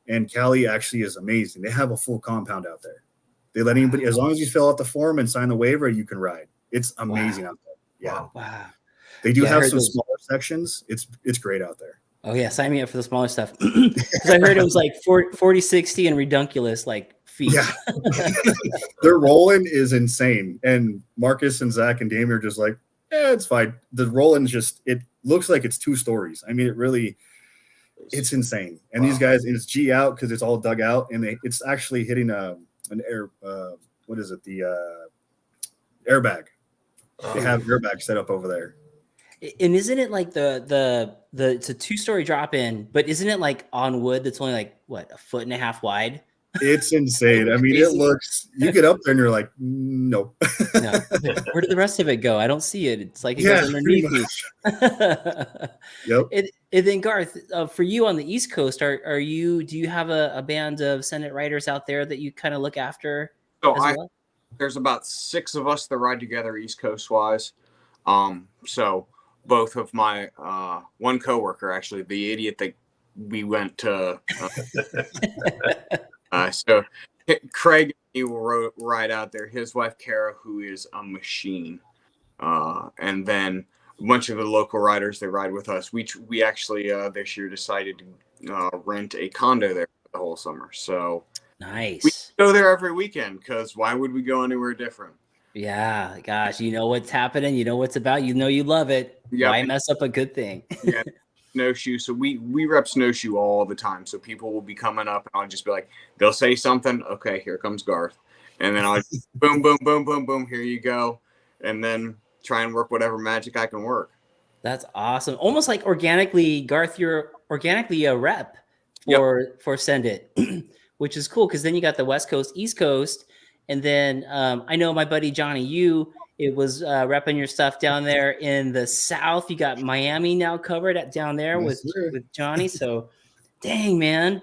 and Cali actually is amazing. They have a full compound out there. They let anybody, as long as you fill out the form and sign the waiver, you can ride. It's amazing out there. Yeah. Wow. They do have some smaller sections. It's great out there. Oh yeah, sign me up for the smaller stuff. Because I heard it was like 40, 60 and redunculous like feet. Yeah. Their rolling is insane. And Marcus and Zach and Damien are just like, it's fine. The rolling it looks like it's 2 stories. I mean, it's insane. And these guys, it's G out because it's all dug out, and it's actually hitting an air, what is it? The airbag. They have airbags set up over there. And isn't it like it's a 2-story drop in, but isn't it like on wood that's only like what, 1.5 feet wide? It's insane. I mean, it looks, you get up there and you're like, nope. No. Where did the rest of it go? I don't see it. It's like it goes underneath me. Yep. And then Garth, for you on the East Coast, do you have a band of Send It riders out there that you kind of look after? So there's about 6 of us that ride together East Coast wise. So both of my one coworker, actually, the idiot that we went to. So Craig, he will ride out there. His wife Kara, who is a machine, and then a bunch of the local riders they ride with us. We actually this year decided to rent a condo there for the whole summer. So nice. We go there every weekend because why would we go anywhere different? Yeah, gosh, you know what's happening, you know what's about, you know you love it. Yep. Why mess up a good thing? Yeah, snowshoe. So we rep snowshoe all the time. So people will be coming up, and I'll just be like, they'll say something. Okay, here comes Garth, and then I'll boom, boom, boom, boom, boom. Here you go, and then try and work whatever magic I can work. That's awesome. Almost like organically, Garth, you're organically a rep for Send It, which is cool because then you got the West Coast, East Coast. And then I know my buddy Johnny, it was repping your stuff down there in the South. You got Miami now covered down there with Johnny. So, dang man,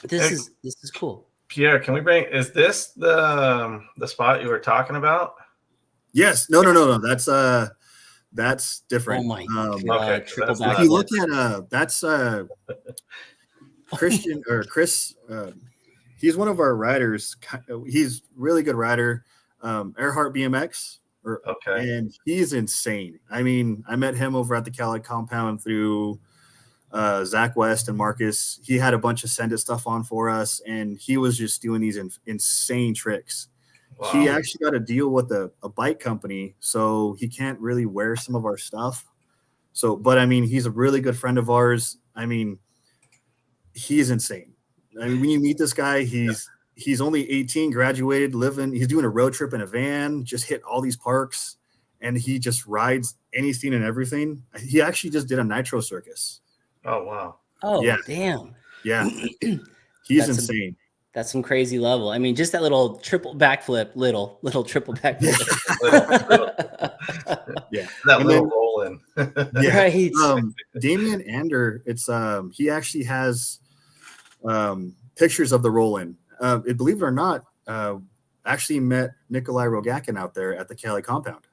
this is cool. Pierre, can we is this the spot you were talking about? Yes. No. That's different. Oh my God. If you look at that's Christian or Chris. He's one of our riders. He's really good rider. Earhart BMX. And he's insane. I mean, I met him over at the Cali compound through Zach West and Marcus. He had a bunch of Send It stuff on for us, and he was just doing these insane tricks. Wow. He actually got a deal with a bike company, so he can't really wear some of our stuff. So, but I mean, he's a really good friend of ours. I mean, he's insane. I mean, when you meet this guy, he's only 18, graduated, he's doing a road trip in a van, just hit all these parks, and he just rides anything and everything. He actually just did a nitro circus. Oh, wow. Oh, yeah. Damn. Yeah. He's insane. That's some crazy level. I mean, just that little triple backflip, little triple backflip. Yeah. That little roll in. Yeah. Right. Damien Ander, he actually has pictures of the roll-in. Believe it or not, actually met Nikolai Rogakin out there at the Cali compound.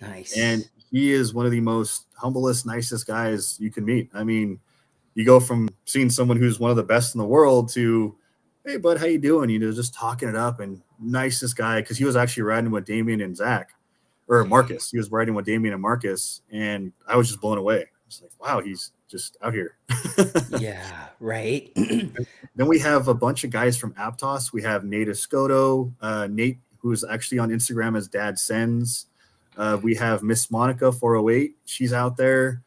Nice. And he is one of the most humblest, nicest guys you can meet. I mean, you go from seeing someone who's one of the best in the world to, hey, bud, how you doing? You know, just talking it up, and nicest guy, because he was actually riding with Damien and Zach, or Marcus. He was riding with Damien and Marcus, and I was just blown away. I was like, wow, he's just out here. Yeah, right. Then we have a bunch of guys from Aptos. We have Nate Escoto, Nate, who's actually on Instagram as Dad Sends. We have Miss Monica 408. She's out there.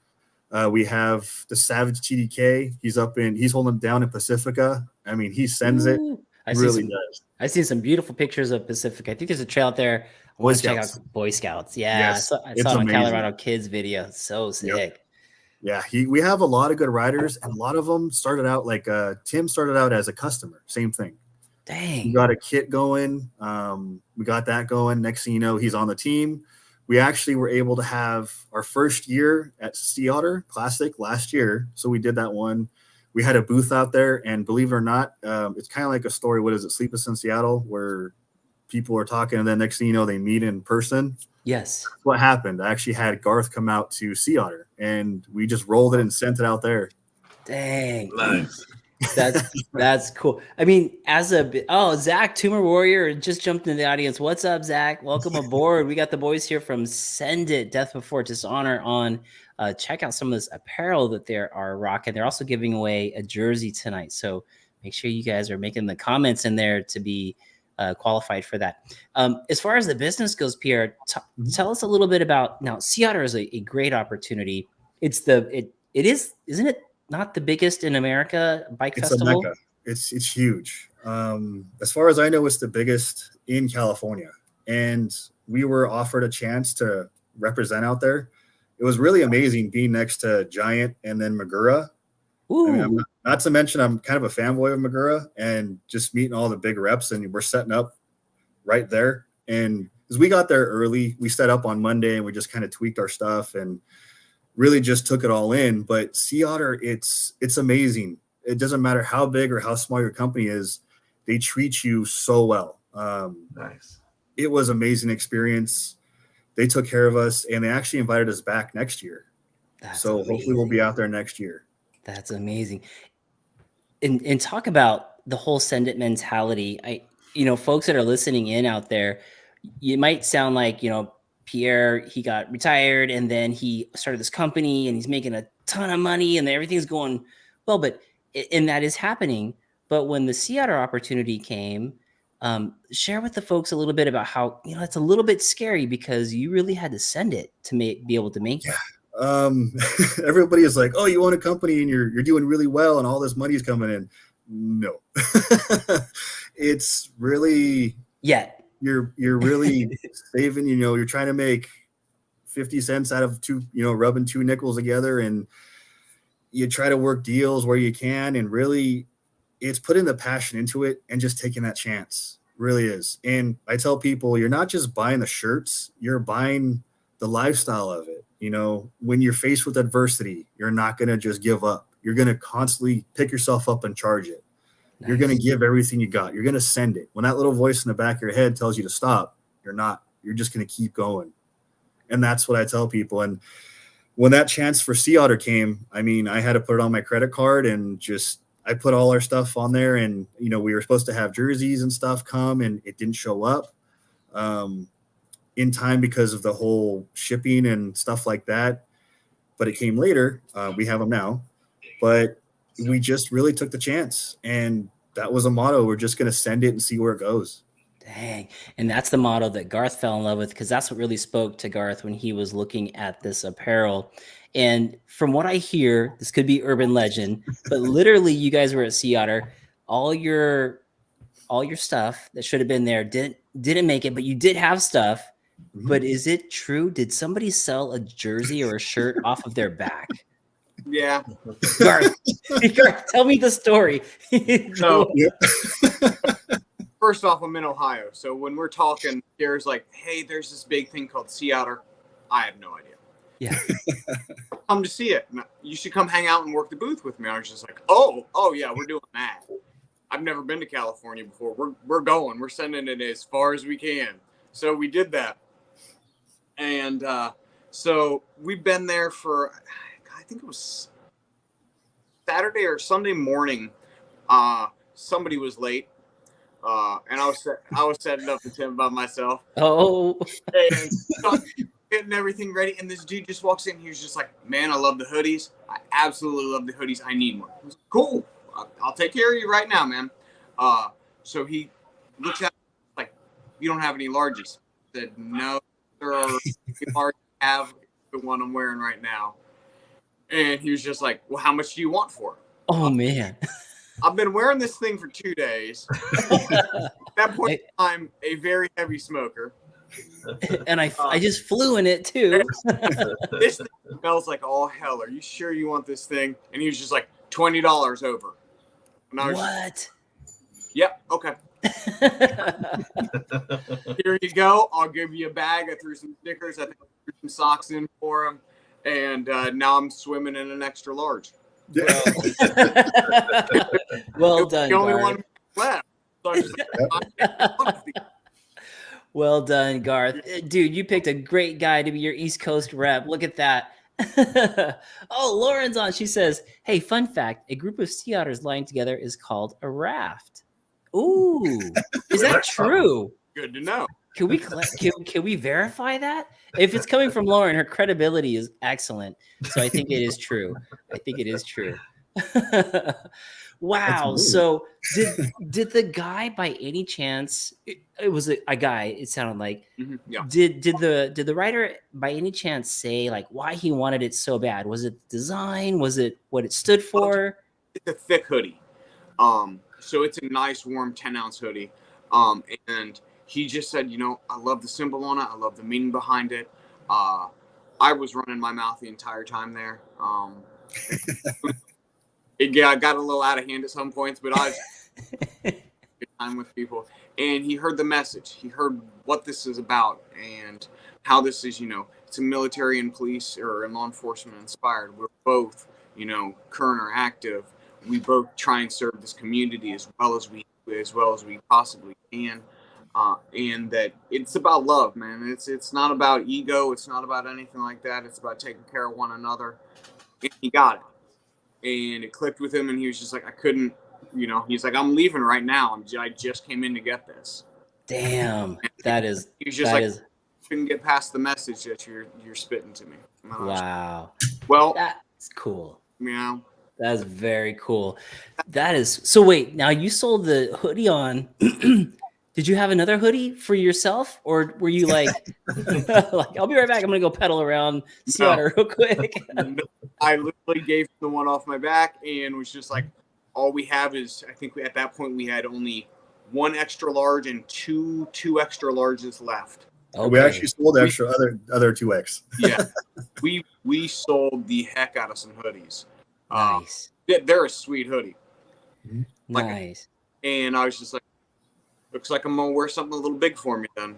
We have the Savage TDK. He's holding down in Pacifica. I mean, he sends it. I Really does. I've seen some beautiful pictures of Pacifica. I think there's a trail out there. I want to check out Boy Scouts. Yeah, Yes, I saw it on Colorado Kids video. So sick. Yep. Yeah, we have a lot of good riders, and a lot of them started out like Tim started out as a customer. Same thing. Dang. We got a kit going. We got that going. Next thing you know, he's on the team. We actually were able to have our first year at Sea Otter Classic last year. So we did that one. We had a booth out there, and believe it or not, it's kind of like a story. What is it? Sleepless in Seattle, where people are talking, and then next thing you know, they meet in person. Yes. That's what happened. I actually had Garth come out to Sea Otter, and we just rolled it and sent it out there. Dang. Nice. That's cool. I mean, Zach, Tumor Warrior, just jumped into the audience. What's up, Zach? Welcome aboard. We got the boys here from Send It, Death Before Dishonor on. Check out some of this apparel that they are rocking. They're also giving away a jersey tonight. So make sure you guys are making the comments in there to be qualified for that. As far as the business goes, Pierre, tell us a little bit about, now, Sea Otter is a great opportunity. It is, isn't it? Not the biggest in America bike festival. A mecca. It's huge. As far as I know, it's the biggest in California, and we were offered a chance to represent out there. It was really amazing being next to Giant and then Magura. I mean, not to mention, I'm kind of a fanboy of Magura, and just meeting all the big reps, and we're setting up right there. And as we got there early, we set up on Monday, and we just kind of tweaked our stuff and really just took it all in. But Sea Otter, it's amazing. It doesn't matter how big or how small your company is, they treat you so well. Nice. It was an amazing experience. They took care of us, and they actually invited us back next year. So hopefully we'll be out there next year. That's amazing. And talk about the whole Send It mentality. Folks that are listening in out there, you might sound like, Pierre, he got retired and then he started this company and he's making a ton of money and everything's going well, and that is happening. But when the Sea Otter opportunity came, share with the folks a little bit about how, it's a little bit scary because you really had to send it to be able to make it. Everybody is like, oh, you own a company and you're doing really well and all this money's coming in. No, it's really, you're really saving, you're trying to make 50 cents out of rubbing two nickels together, and you try to work deals where you can, and really it's putting the passion into it and just taking that chance. Really is. And I tell people, you're not just buying the shirts, you're buying the lifestyle of it. When you're faced with adversity, you're not going to just give up. You're going to constantly pick yourself up and charge it. Nice. You're going to give everything you got. You're going to send it. When that little voice in the back of your head tells you to stop, you're not. You're just going to keep going. And that's what I tell people. And when that chance for Sea Otter came, I mean, I had to put it on my credit card, and I put all our stuff on there. And, we were supposed to have jerseys and stuff come, and it didn't show up in time because of the whole shipping and stuff like that. But it came later. We have them now. But we just really took the chance, and that was a motto. We're just going to send it and see where it goes. Dang. And that's the motto that Garth fell in love with, because that's what really spoke to Garth when he was looking at this apparel. And from what I hear, this could be urban legend, but literally you guys were at Sea Otter. All your stuff that should have been there didn't make it, but you did have stuff. Mm-hmm. But is it true? Did somebody sell a jersey or a shirt off of their back? Yeah. Garth, tell me the story. So, first off, I'm in Ohio. So when we're talking, there's like, hey, there's this big thing called Sea Otter. I have no idea. Yeah. Come to see it. You should come hang out and work the booth with me. I was just like, oh yeah, we're doing that. I've never been to California before. We're going. We're sending it as far as we can. So we did that. And so we've been there for, I think it was Saturday or Sunday morning. Somebody was late. And I was setting up the tent by myself. Oh. And so getting everything ready. And this dude just walks in. He was just like, man, I love the hoodies. I absolutely love the hoodies. I need one. I was like, cool. I'll take care of you right now, man. So he looks at me like, you don't have any larges. I said, no, there are large. I have the one I'm wearing right now. And he was just like, well, how much do you want for it? Oh, man. I've been wearing this thing for 2 days. At that point, I'm a very heavy smoker. And I just flew in it too. This thing smells like all hell. Are you sure you want this thing? And he was just like, $20 over. And I was What? Yep. Okay. Here you go. I'll give you a bag. I threw some stickers. I think I threw some socks in for him. And now I'm swimming in an extra large. Well done, the only Garth. one left. So I'm just like, Well done, Garth. Dude, you picked a great guy to be your East Coast rep. Look at that. Oh, Lauren's on. She says, hey, fun fact, a group of sea otters lying together is called a raft. Ooh, is that true? Good to know. Can we verify that? If it's coming from Lauren, her credibility is excellent. So I think it is true. I think it is true. Wow. So did the guy by any chance, it was a guy, it sounded like, Yeah. Did the writer by any chance say like why he wanted it so bad? Was it design? Was it what it stood for? It's a thick hoodie. So it's a nice warm 10-ounce hoodie. And he just said, you know, I love the symbol on it. I love the meaning behind it. I was running my mouth the entire time there. It got a little out of hand at some points, but I was good time with people. And he heard the message. He heard what this is about and how this is, you know, it's a military and police or law enforcement inspired. We're both, you know, current or active. We both try and serve this community as well as we possibly can. And that it's about love, man. It's not about ego. It's not about anything like that. It's about taking care of one another. And he got it. And it clicked with him, and he was just like, I couldn't, you know, he's like, I'm leaving right now. I just came in to get this. Damn, that is. He was just couldn't get past the message that you're spitting to me. Wow. Well, that's cool. You know, that's very cool. That is. So wait, now you sold the hoodie on. Did you have another hoodie for yourself, or were you like, like I'll be right back. I'm gonna go pedal around sea otter real quick. I literally gave the one off my back and was just like, all we have is, I think at that point we had only one extra large and two extra larges left. Okay. We actually sold other 2X. Yeah, we sold the heck out of some hoodies. Nice. They're a sweet hoodie. Nice. And I was just like, looks like I'm gonna wear something a little big for me then.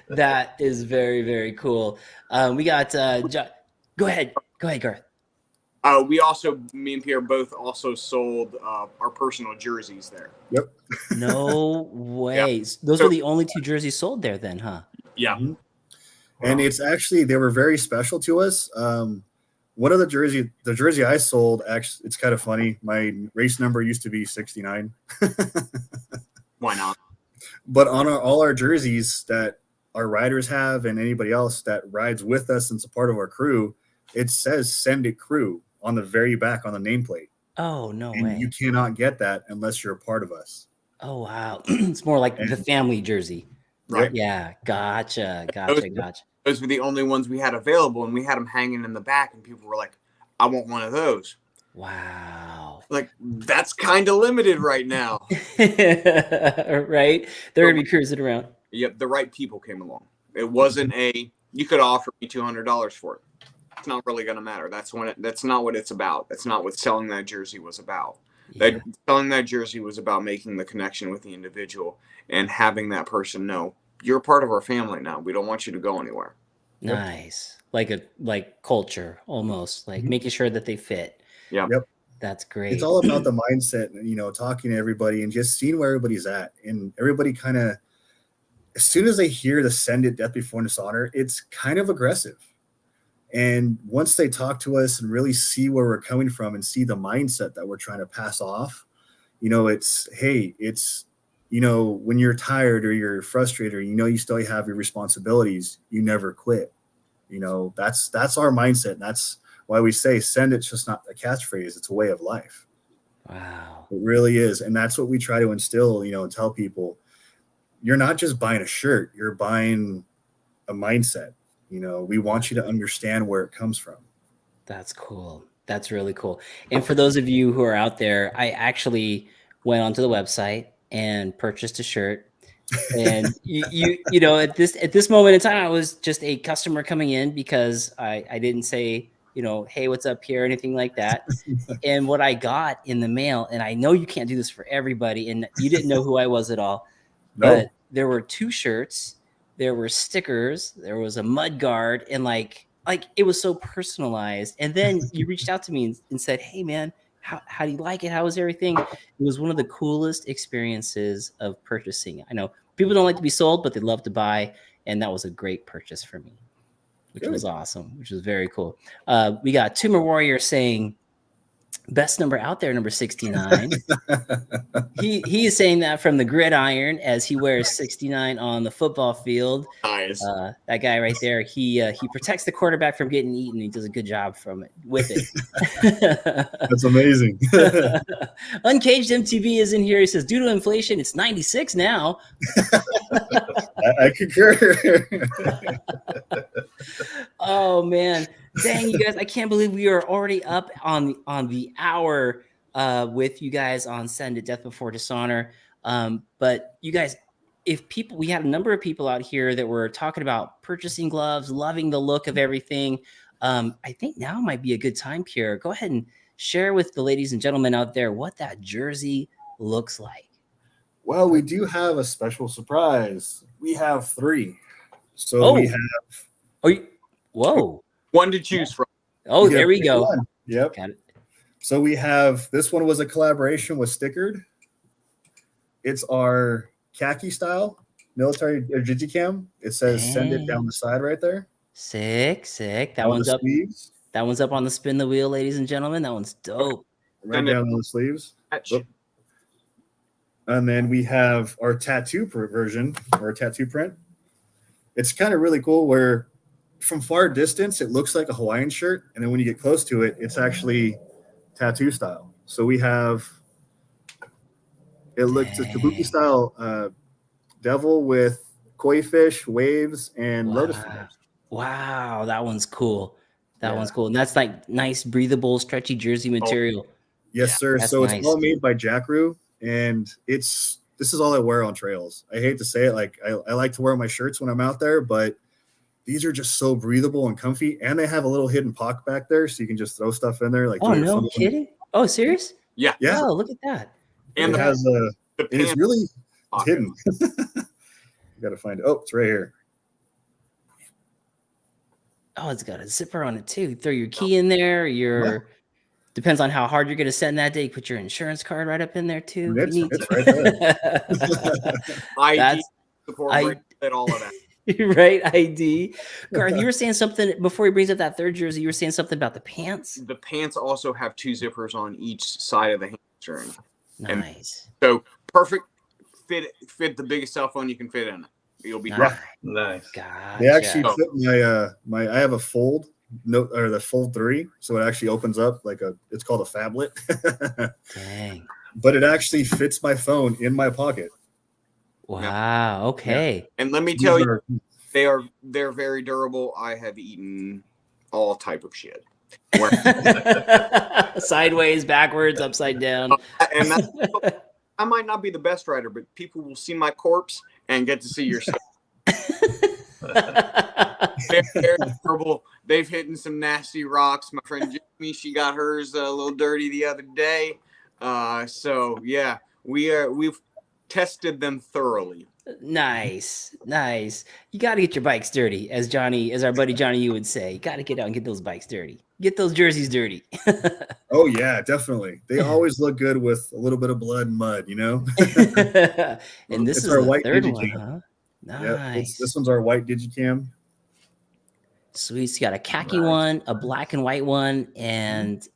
That is very, very cool. We got go ahead, Garth. Me and Pierre both also sold our personal jerseys there. Yep. No way. Yeah. Those are the only 2 jerseys sold there then, huh? Yeah. Mm-hmm. And it's actually, they were very special to us. One of the jersey I sold, actually, it's kind of funny. My race number used to be 69. Why not? But on all our jerseys that our riders have and anybody else that rides with us and is a part of our crew, it says "Send It Crew" on the very back on the nameplate. Oh, no and way. You cannot get that unless you're a part of us. Oh, wow. It's more like the family jersey. Right. Yeah. Gotcha. Those were the only ones we had available, and we had them hanging in the back, and people were like, I want one of those. Wow. Like, that's kind of limited right now. Right? They're going to be cruising around. Yep. The right people came along. It wasn't you could offer me $200 for it. It's not really going to matter. That's not what it's about. That's not what selling that jersey was about. Yeah. Selling that jersey was about making the connection with the individual and having that person know you're a part of our family now. We don't want you to go anywhere. Nice. Like culture almost, like making sure that they fit. Yeah. Yep. That's great. It's all about the mindset, you know, talking to everybody and just seeing where everybody's at. And everybody kind of, as soon as they hear the Send It Death Before Dishonor, it's kind of aggressive. And once they talk to us and really see where we're coming from and see the mindset that we're trying to pass off, you know, it's, hey, it's, you know, when you're tired or you're frustrated, or, you know, you still have your responsibilities, you never quit. You know, that's our mindset. And that's why we say send it's just not a catchphrase. It's a way of life. Wow. It really is. And that's what we try to instill, you know, and tell people, you're not just buying a shirt, you're buying a mindset. You know, we want you to understand where it comes from. That's cool. That's really cool. And for those of you who are out there, I actually went onto the website and purchased a shirt. And you know, at this moment in time, I was just a customer coming in because I didn't say, you know, hey, what's up here, or anything like that. And what I got in the mail, and I know you can't do this for everybody, and you didn't know who I was at all, but there were 2 shirts, there were stickers, there was a mud guard, and like it was so personalized. And then you reached out to me and said, hey man, how do you like it? How was everything? It was one of the coolest experiences of purchasing. I know people don't like to be sold, but they love to buy. And that was a great purchase for me, which was awesome, which was very cool. We got Tumor Warrior saying, best number out there, number 69. He is saying that from the gridiron as he wears 69 on the football field. Nice. That guy right there, he protects the quarterback from getting eaten. He does a good job with it. That's amazing. Uncaged MTV is in here. He says, due to inflation, it's 96 now. I concur. Oh man, dang, you guys, I can't believe we are already up on the hour with you guys on Send It Death Before Dishonor. But you guys, we had a number of people out here that were talking about purchasing gloves, loving the look of everything. I think now might be a good time, Pierre. Go ahead and share with the ladies and gentlemen out there what that jersey looks like. Well, we do have a special surprise. We have 3. So we have. Whoa. One to choose from. Oh, there we go. One. Yep. Got it. So we have, this one was a collaboration with Stickered. It's our khaki style military digicam. It says Send It down the side right there. Sick. That one's up. Sleeves. That one's up on the spin the wheel, ladies and gentlemen. That one's dope. Right down on the sleeves. And then we have our tattoo version, or tattoo print. It's kind of really cool where from far distance, it looks like a Hawaiian shirt. And then when you get close to it, it's actually tattoo style. So we have, it looks a kabuki style devil with koi fish, waves, and lotus flowers. Wow, that one's cool. That one's cool. And that's like nice, breathable, stretchy jersey material. Yes, sir. So nice. It's all made by Jackaroo, and this is all I wear on trails. I hate to say it, like I like to wear my shirts when I'm out there, but these are just so breathable and comfy, and they have a little hidden pocket back there, so you can just throw stuff in there. Like, oh no, kidding? Oh, serious? Yeah. Oh, look at that. And it has it's really hidden. You got to find it. Oh, it's right here. Oh, it's got a zipper on it too. Throw your key in there. Depends on how hard you're going to send that day. You put your insurance card right up in there too. It's right there. ID, all of that. Right, ID. Garth, you were saying something before he brings up that third jersey. You were saying something about the pants. The pants also have 2 zippers on each side of the hamstring. Nice. And so perfect fit the biggest cell phone you can fit in it. You'll be nice. Gotcha. They actually fit my I have a fold the Fold 3, so it actually opens up like it's called a phablet. Dang. But it actually fits my phone in my pocket. Wow. Okay. Yeah. And let me tell you, they're very durable. I have eaten all type of shit. Sideways, backwards, upside down. And I might not be the best rider, but people will see my corpse and get to see your stuff. They're durable. They've hit some nasty rocks. My friend Jimmy, she got hers a little dirty the other day. So yeah, we've tested them thoroughly. Nice, nice. You got to get your bikes dirty, as our buddy Johnny, you would say. You got to get out and get those bikes dirty. Get those jerseys dirty. Oh yeah, definitely. They always look good with a little bit of blood and mud, you know. And this It's is our the white third digicam. one, huh? Yep, Nice. this one's our white digicam. Sweet. So you got a khaki Nice. one, a black and white one, and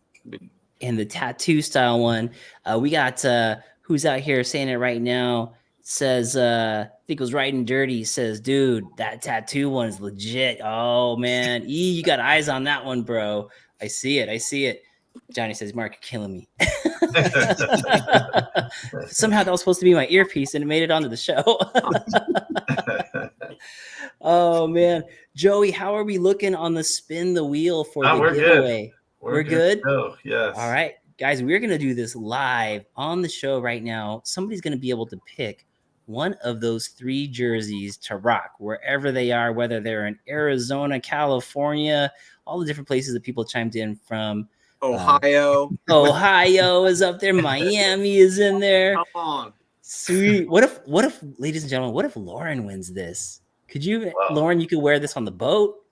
the tattoo style one. We got who's out here saying it right now. Says I think it was Riding Dirty. Says, dude, that tattoo one is legit. Oh man, you got eyes on that one, bro. I see it. I see it. Johnny says, Mark, you're killing me. Somehow that was supposed to be my earpiece and it made it onto the show. Oh man, Joey, how are we looking on the spin the wheel for the giveaway? We're good. Oh yes. All right, guys, we're gonna do this live on the show right now. Somebody's gonna be able to pick one of those 3 jerseys to rock wherever they are, whether they're in Arizona, California, all the different places that people chimed in from. Ohio. Ohio is up there. Miami is in there. Come on. Sweet. What if, ladies and gentlemen, what if Lauren wins this? Could you, Lauren, you could wear this on the boat.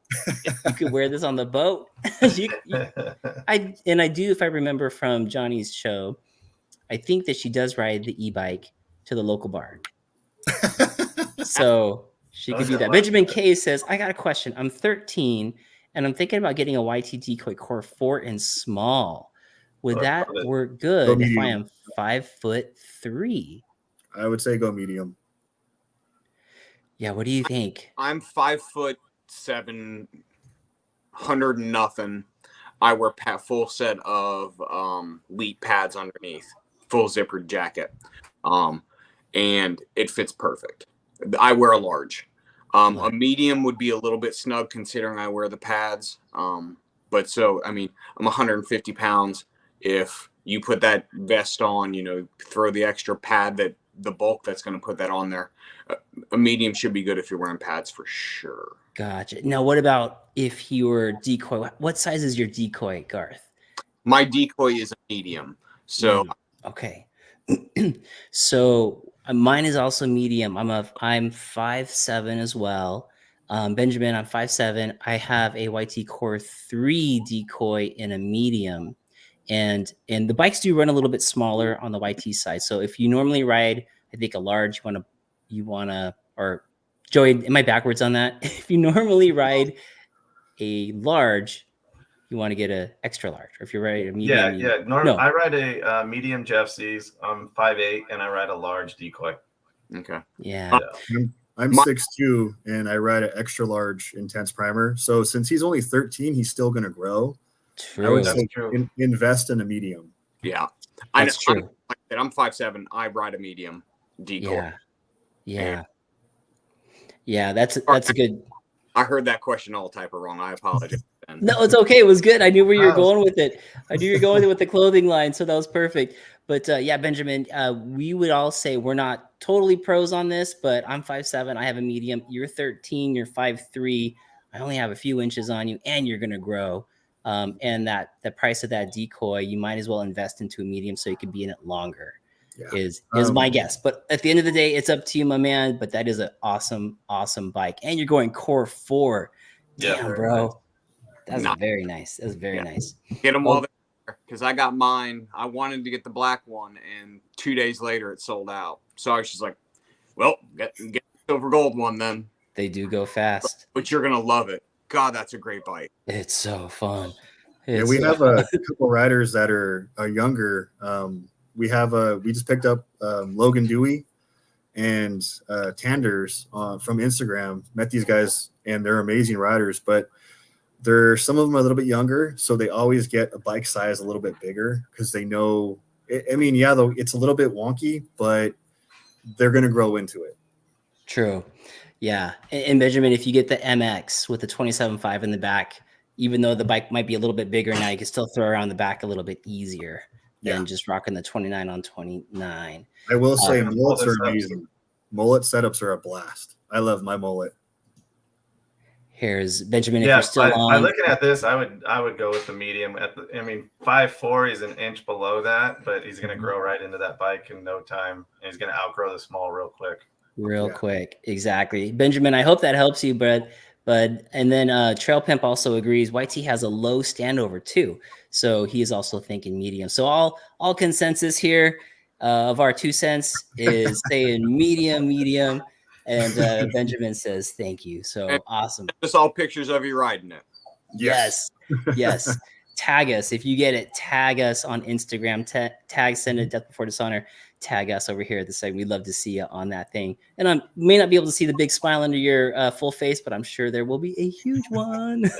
You could wear this on the boat. I do, if I remember from Johnny's show, I think that she does ride the e-bike to the local bar. So she could do that. Benjamin K says, I got a question. I'm 13 and I'm thinking about getting a YT Decoy Core 4 in small. Would that work good if I am 5'3"? I would say go medium. Yeah, what do you think? I'm 5'7", 100 and nothing. I wear full set of Elite pads underneath, full zippered jacket, and it fits perfect. I wear a large. A medium would be a little bit snug considering I wear the pads. But so, I mean, I'm 150 pounds. If you put that vest on, you know, throw the extra pad, that the bulk that's going to put that on there, a medium should be good if you're wearing pads for sure. Gotcha. Now, what about if you were decoy? What size is your decoy, Garth? My decoy is a medium. So okay. So mine is also medium. I'm 5'7" as well. Benjamin, I'm 5'7". I have a YT Core 3 decoy in a medium, and the bikes do run a little bit smaller on the YT side. So if you normally ride, I think a large, you wanna, or Joey, am I backwards on that? If you normally ride a large, you want to get an extra large, or if you're riding a medium. No. I ride a medium Jeff C's. I'm 5'8", and I ride a large decoy. Okay. Yeah. I'm 6'2", and I ride an extra large intense primer. So since he's only 13, he's still going to grow. True. I would say invest in a medium. Yeah. That's true. I'm 5'7". I ride a medium decoy. Yeah. That's a good. I heard that question all type of wrong. I apologize. No, it's okay. It was good. I knew where you were going with it. I knew you were going with the clothing line, so that was perfect. But yeah, Benjamin, we would all say we're not totally pros on this, but I'm 5'7". I have a medium. You're 13. You're 5'3". I only have a few inches on you, and you're gonna grow. And the price of that decoy, you might as well invest into a medium so you can be in it longer. Is my guess. But at the end of the day, it's up to you, my man. But that is an awesome bike, and you're going Core 4. Damn, bro. Nice. That's very nice. That's very nice. Get them all there, because I got mine. I wanted to get the black one, and 2 days later it sold out. So I was just like, well, get the silver gold one then. They do go fast. But you're gonna love it. God, that's a great bike. It's so fun. We have a couple riders that are younger. We just picked up Logan Dewey and Tanders from Instagram. Met these guys, and they're amazing riders, but some of them are a little bit younger, so they always get a bike size a little bit bigger because they know. Though it's a little bit wonky, but they're going to grow into it. True. Yeah. And Benjamin, if you get the MX with the 27.5 in the back, even though the bike might be a little bit bigger now, you can still throw around the back a little bit easier than just rocking the 29 on 29. I will say mullets are amazing. Mullet setups are a blast. I love my mullet. Here's Benjamin. If you're still on, by looking at this, I would go with the medium. 5'4", he's an inch below that, but he's going to grow right into that bike in no time, and he's going to outgrow the small real quick. real Yeah. quick. Exactly. Benjamin, I hope that helps you, but and then Trail Pimp also agrees YT has a low standover too. So he is also thinking medium. So all consensus here of our 2 cents is saying medium. And Benjamin says thank you. And So awesome. just all pictures of you riding it. Yes. Yes. Tag us. If you get it, tag us on Instagram. Tag Send It Death Before Dishonor. Tag us over here at the site. We'd love to see you on that thing. And I may not be able to see the big smile under your full face, but I'm sure there will be a huge one.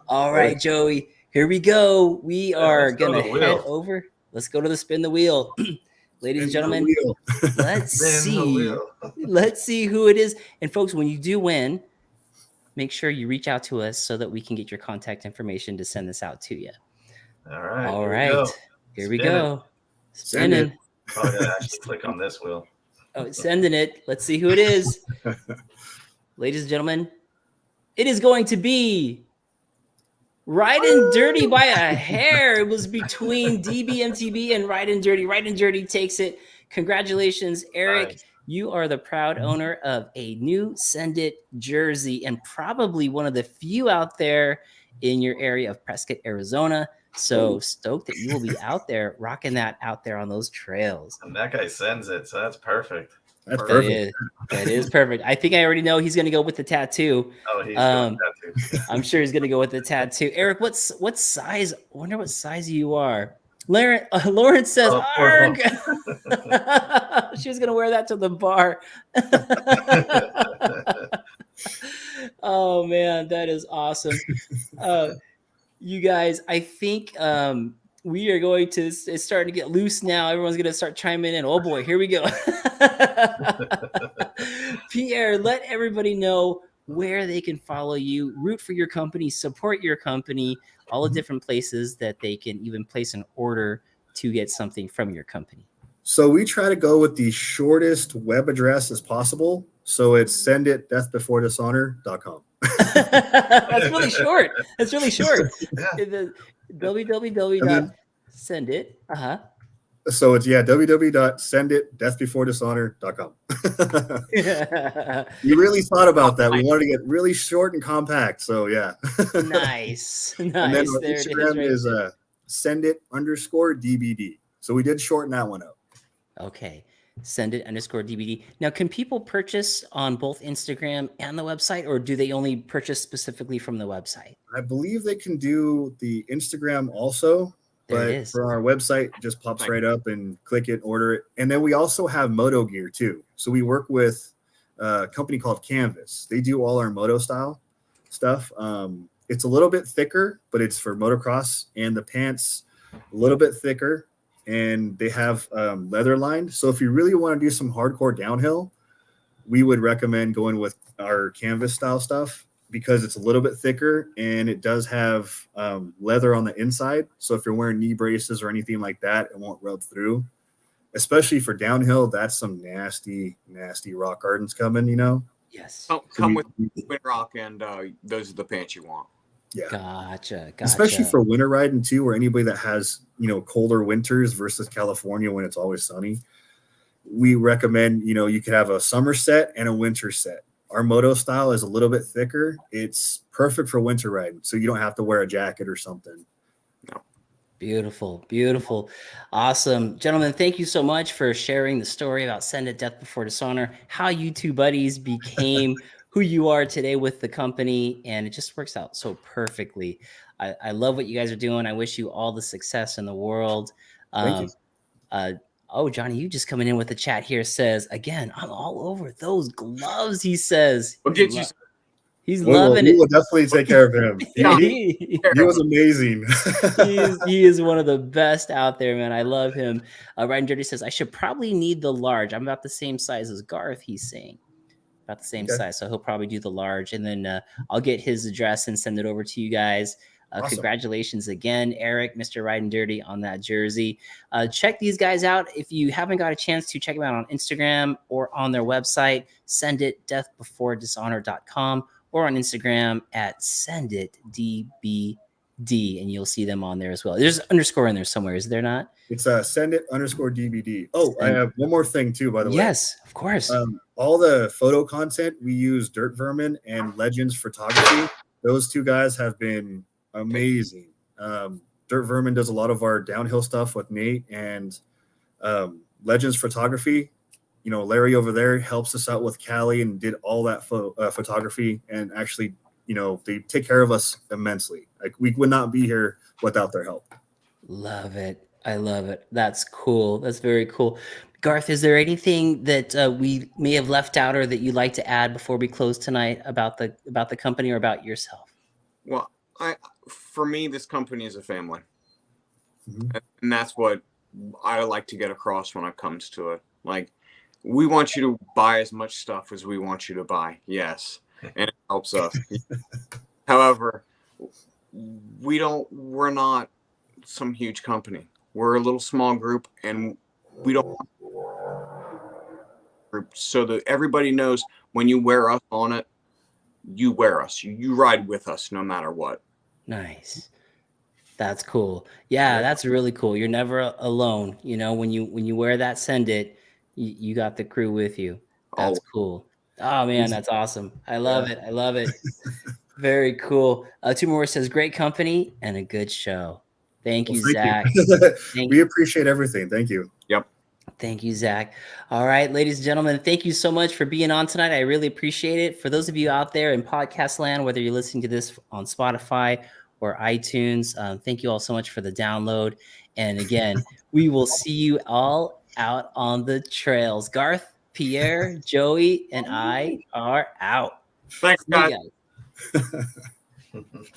All right, Joey. Here we go. We are let's go going to to the head wheel. over. Let's go to the spin the wheel. Ladies and Spin the gentlemen, wheel. let's Spin the see. wheel. Let's see who it is. And folks, when you do win, make sure you reach out to us so that we can get your contact information to send this out to you. All right. All here right. We go. Here we Spinning. go. Send it. Spinning. Probably gotta actually click on this wheel. Oh, sending it. Let's see who it is. Ladies and gentlemen, it is going to be Riding Dirty by a hair. It was between DBMTB and Riding Dirty. Riding Dirty takes it. Congratulations, Eric. Nice. You are the proud owner of a new Send It jersey and probably one of the few out there in your area of Prescott, Arizona. So stoked that you will be out there rocking that out there on those trails. And that guy sends it, so that's perfect. That's That perfect. that is perfect. I think I already know he's going to go with the tattoo. Oh, he's going tattoo. I'm sure he's going to go with the tattoo. Eric, what size? I wonder what size you are. Lawrence says, Oh, poor "Arg." She was going to wear that to the bar. Oh, man, that is awesome. You guys, I think we are going to, it's starting to get loose now. Everyone's going to start chiming in. Oh, boy, here we go. Pierre, let everybody know where they can follow you, root for your company, support your company, all the different places that they can even place an order to get something from your company. So we try to go with the shortest web address as possible. So it's senditdeathbeforedishonor.com. That's really short. That's really short. Yeah. The www.sendit. So it's www.senditdeathbeforedishonor.com. You really thought about that. We wanted to get really short and compact. So yeah. Nice. And then our There it Instagram is. is sendit_DBD. So we did shorten that one up. Okay. Sendit_DBD. Now, can people purchase on both Instagram and the website, or do they only purchase specifically from the website? I believe they can do the Instagram also. There But it is. for our website, it just pops right up and click it, order it. And then we also have moto gear too. So we work with a company called Canvas. They do all our moto style stuff. It's a little bit thicker, but it's for motocross, and the pants a little bit thicker, and they have leather lined. So if you really want to do some hardcore downhill, we would recommend going with our Canvas style stuff, because it's a little bit thicker and it does have leather on the inside. So if you're wearing knee braces or anything like that, it won't rub through. Especially for downhill, that's some nasty, nasty rock gardens coming, you know? Yes. Come with Windrock, and those are the pants you want. Yeah. Gotcha. Especially for winter riding too, or anybody that has, colder winters versus California when it's always sunny. We recommend, you could have a summer set and a winter set. Our moto style is a little bit thicker. It's perfect for winter riding, so you don't have to wear a jacket or something. No. Beautiful, beautiful. Awesome. Gentlemen, thank you so much for sharing the story about Send It Death Before Dishonor, how you two buddies became who you are today with the company, and it just works out so perfectly. I love what you guys are doing. I wish you all the success in the world. Thank you. Oh, Johnny, you just coming in with the chat here says, again, I'm all over those gloves, he says. We'll get you. He's loving it. We will definitely take care of him. He was amazing. he is one of the best out there, man. I love him. Riding Dirty says, I should probably need the large. I'm about the same size as Garth, he's saying. About the same size. So he'll probably do the large. And then I'll get his address and send it over to you guys. Awesome. Congratulations again, Eric, Mr. Riding Dirty, on that jersey. Check these guys out. If you haven't got a chance to check them out on Instagram or on their website, senditdeathbeforedishonor.com, or on Instagram at senditdbd. and you'll see them on there as well. There's underscore in there somewhere, is there not? It's send it underscore DVD. Oh, I have one more thing too, by the way. Yes, of course. All the photo content, we use Dirt Vermin and Legends Photography. Those two guys have been amazing. Dirt Vermin does a lot of our downhill stuff with Nate, and Legends Photography, you know, Larry over there helps us out with Cali and did all that photography, and actually, you know, they take care of us immensely. Like, we would not be here without their help. Love it. I love it. That's cool. That's very cool. Garth, is there anything that we may have left out or that you'd like to add before we close tonight about the company or about yourself? Well, for me, this company is a family. Mhm. And that's what I like to get across when it comes to it. Like, we want you to buy as much stuff as we want you to buy. Yes. And it helps us. However, we're not some huge company. We're a little small group, and we don't group so that everybody knows when you wear us on it, you wear us. You ride with us no matter what. Nice. That's cool. Yeah, that's really cool. You're never alone. You know, when you wear that Send It, you got the crew with you. That's cool. Oh man, that's awesome. I love it. I love it. Very cool. Two More says great company and a good show. Thank you, Zach. We appreciate everything. Thank you. Yep. Thank you, Zach. All right, ladies and gentlemen, thank you so much for being on tonight. I really appreciate it. For those of you out there in podcast land, whether you're listening to this on Spotify or iTunes, thank you all so much for the download. And again, we will see you all out on the trails. Garth, Pierre, Joey, and I are out. Thanks, See you guys. guys.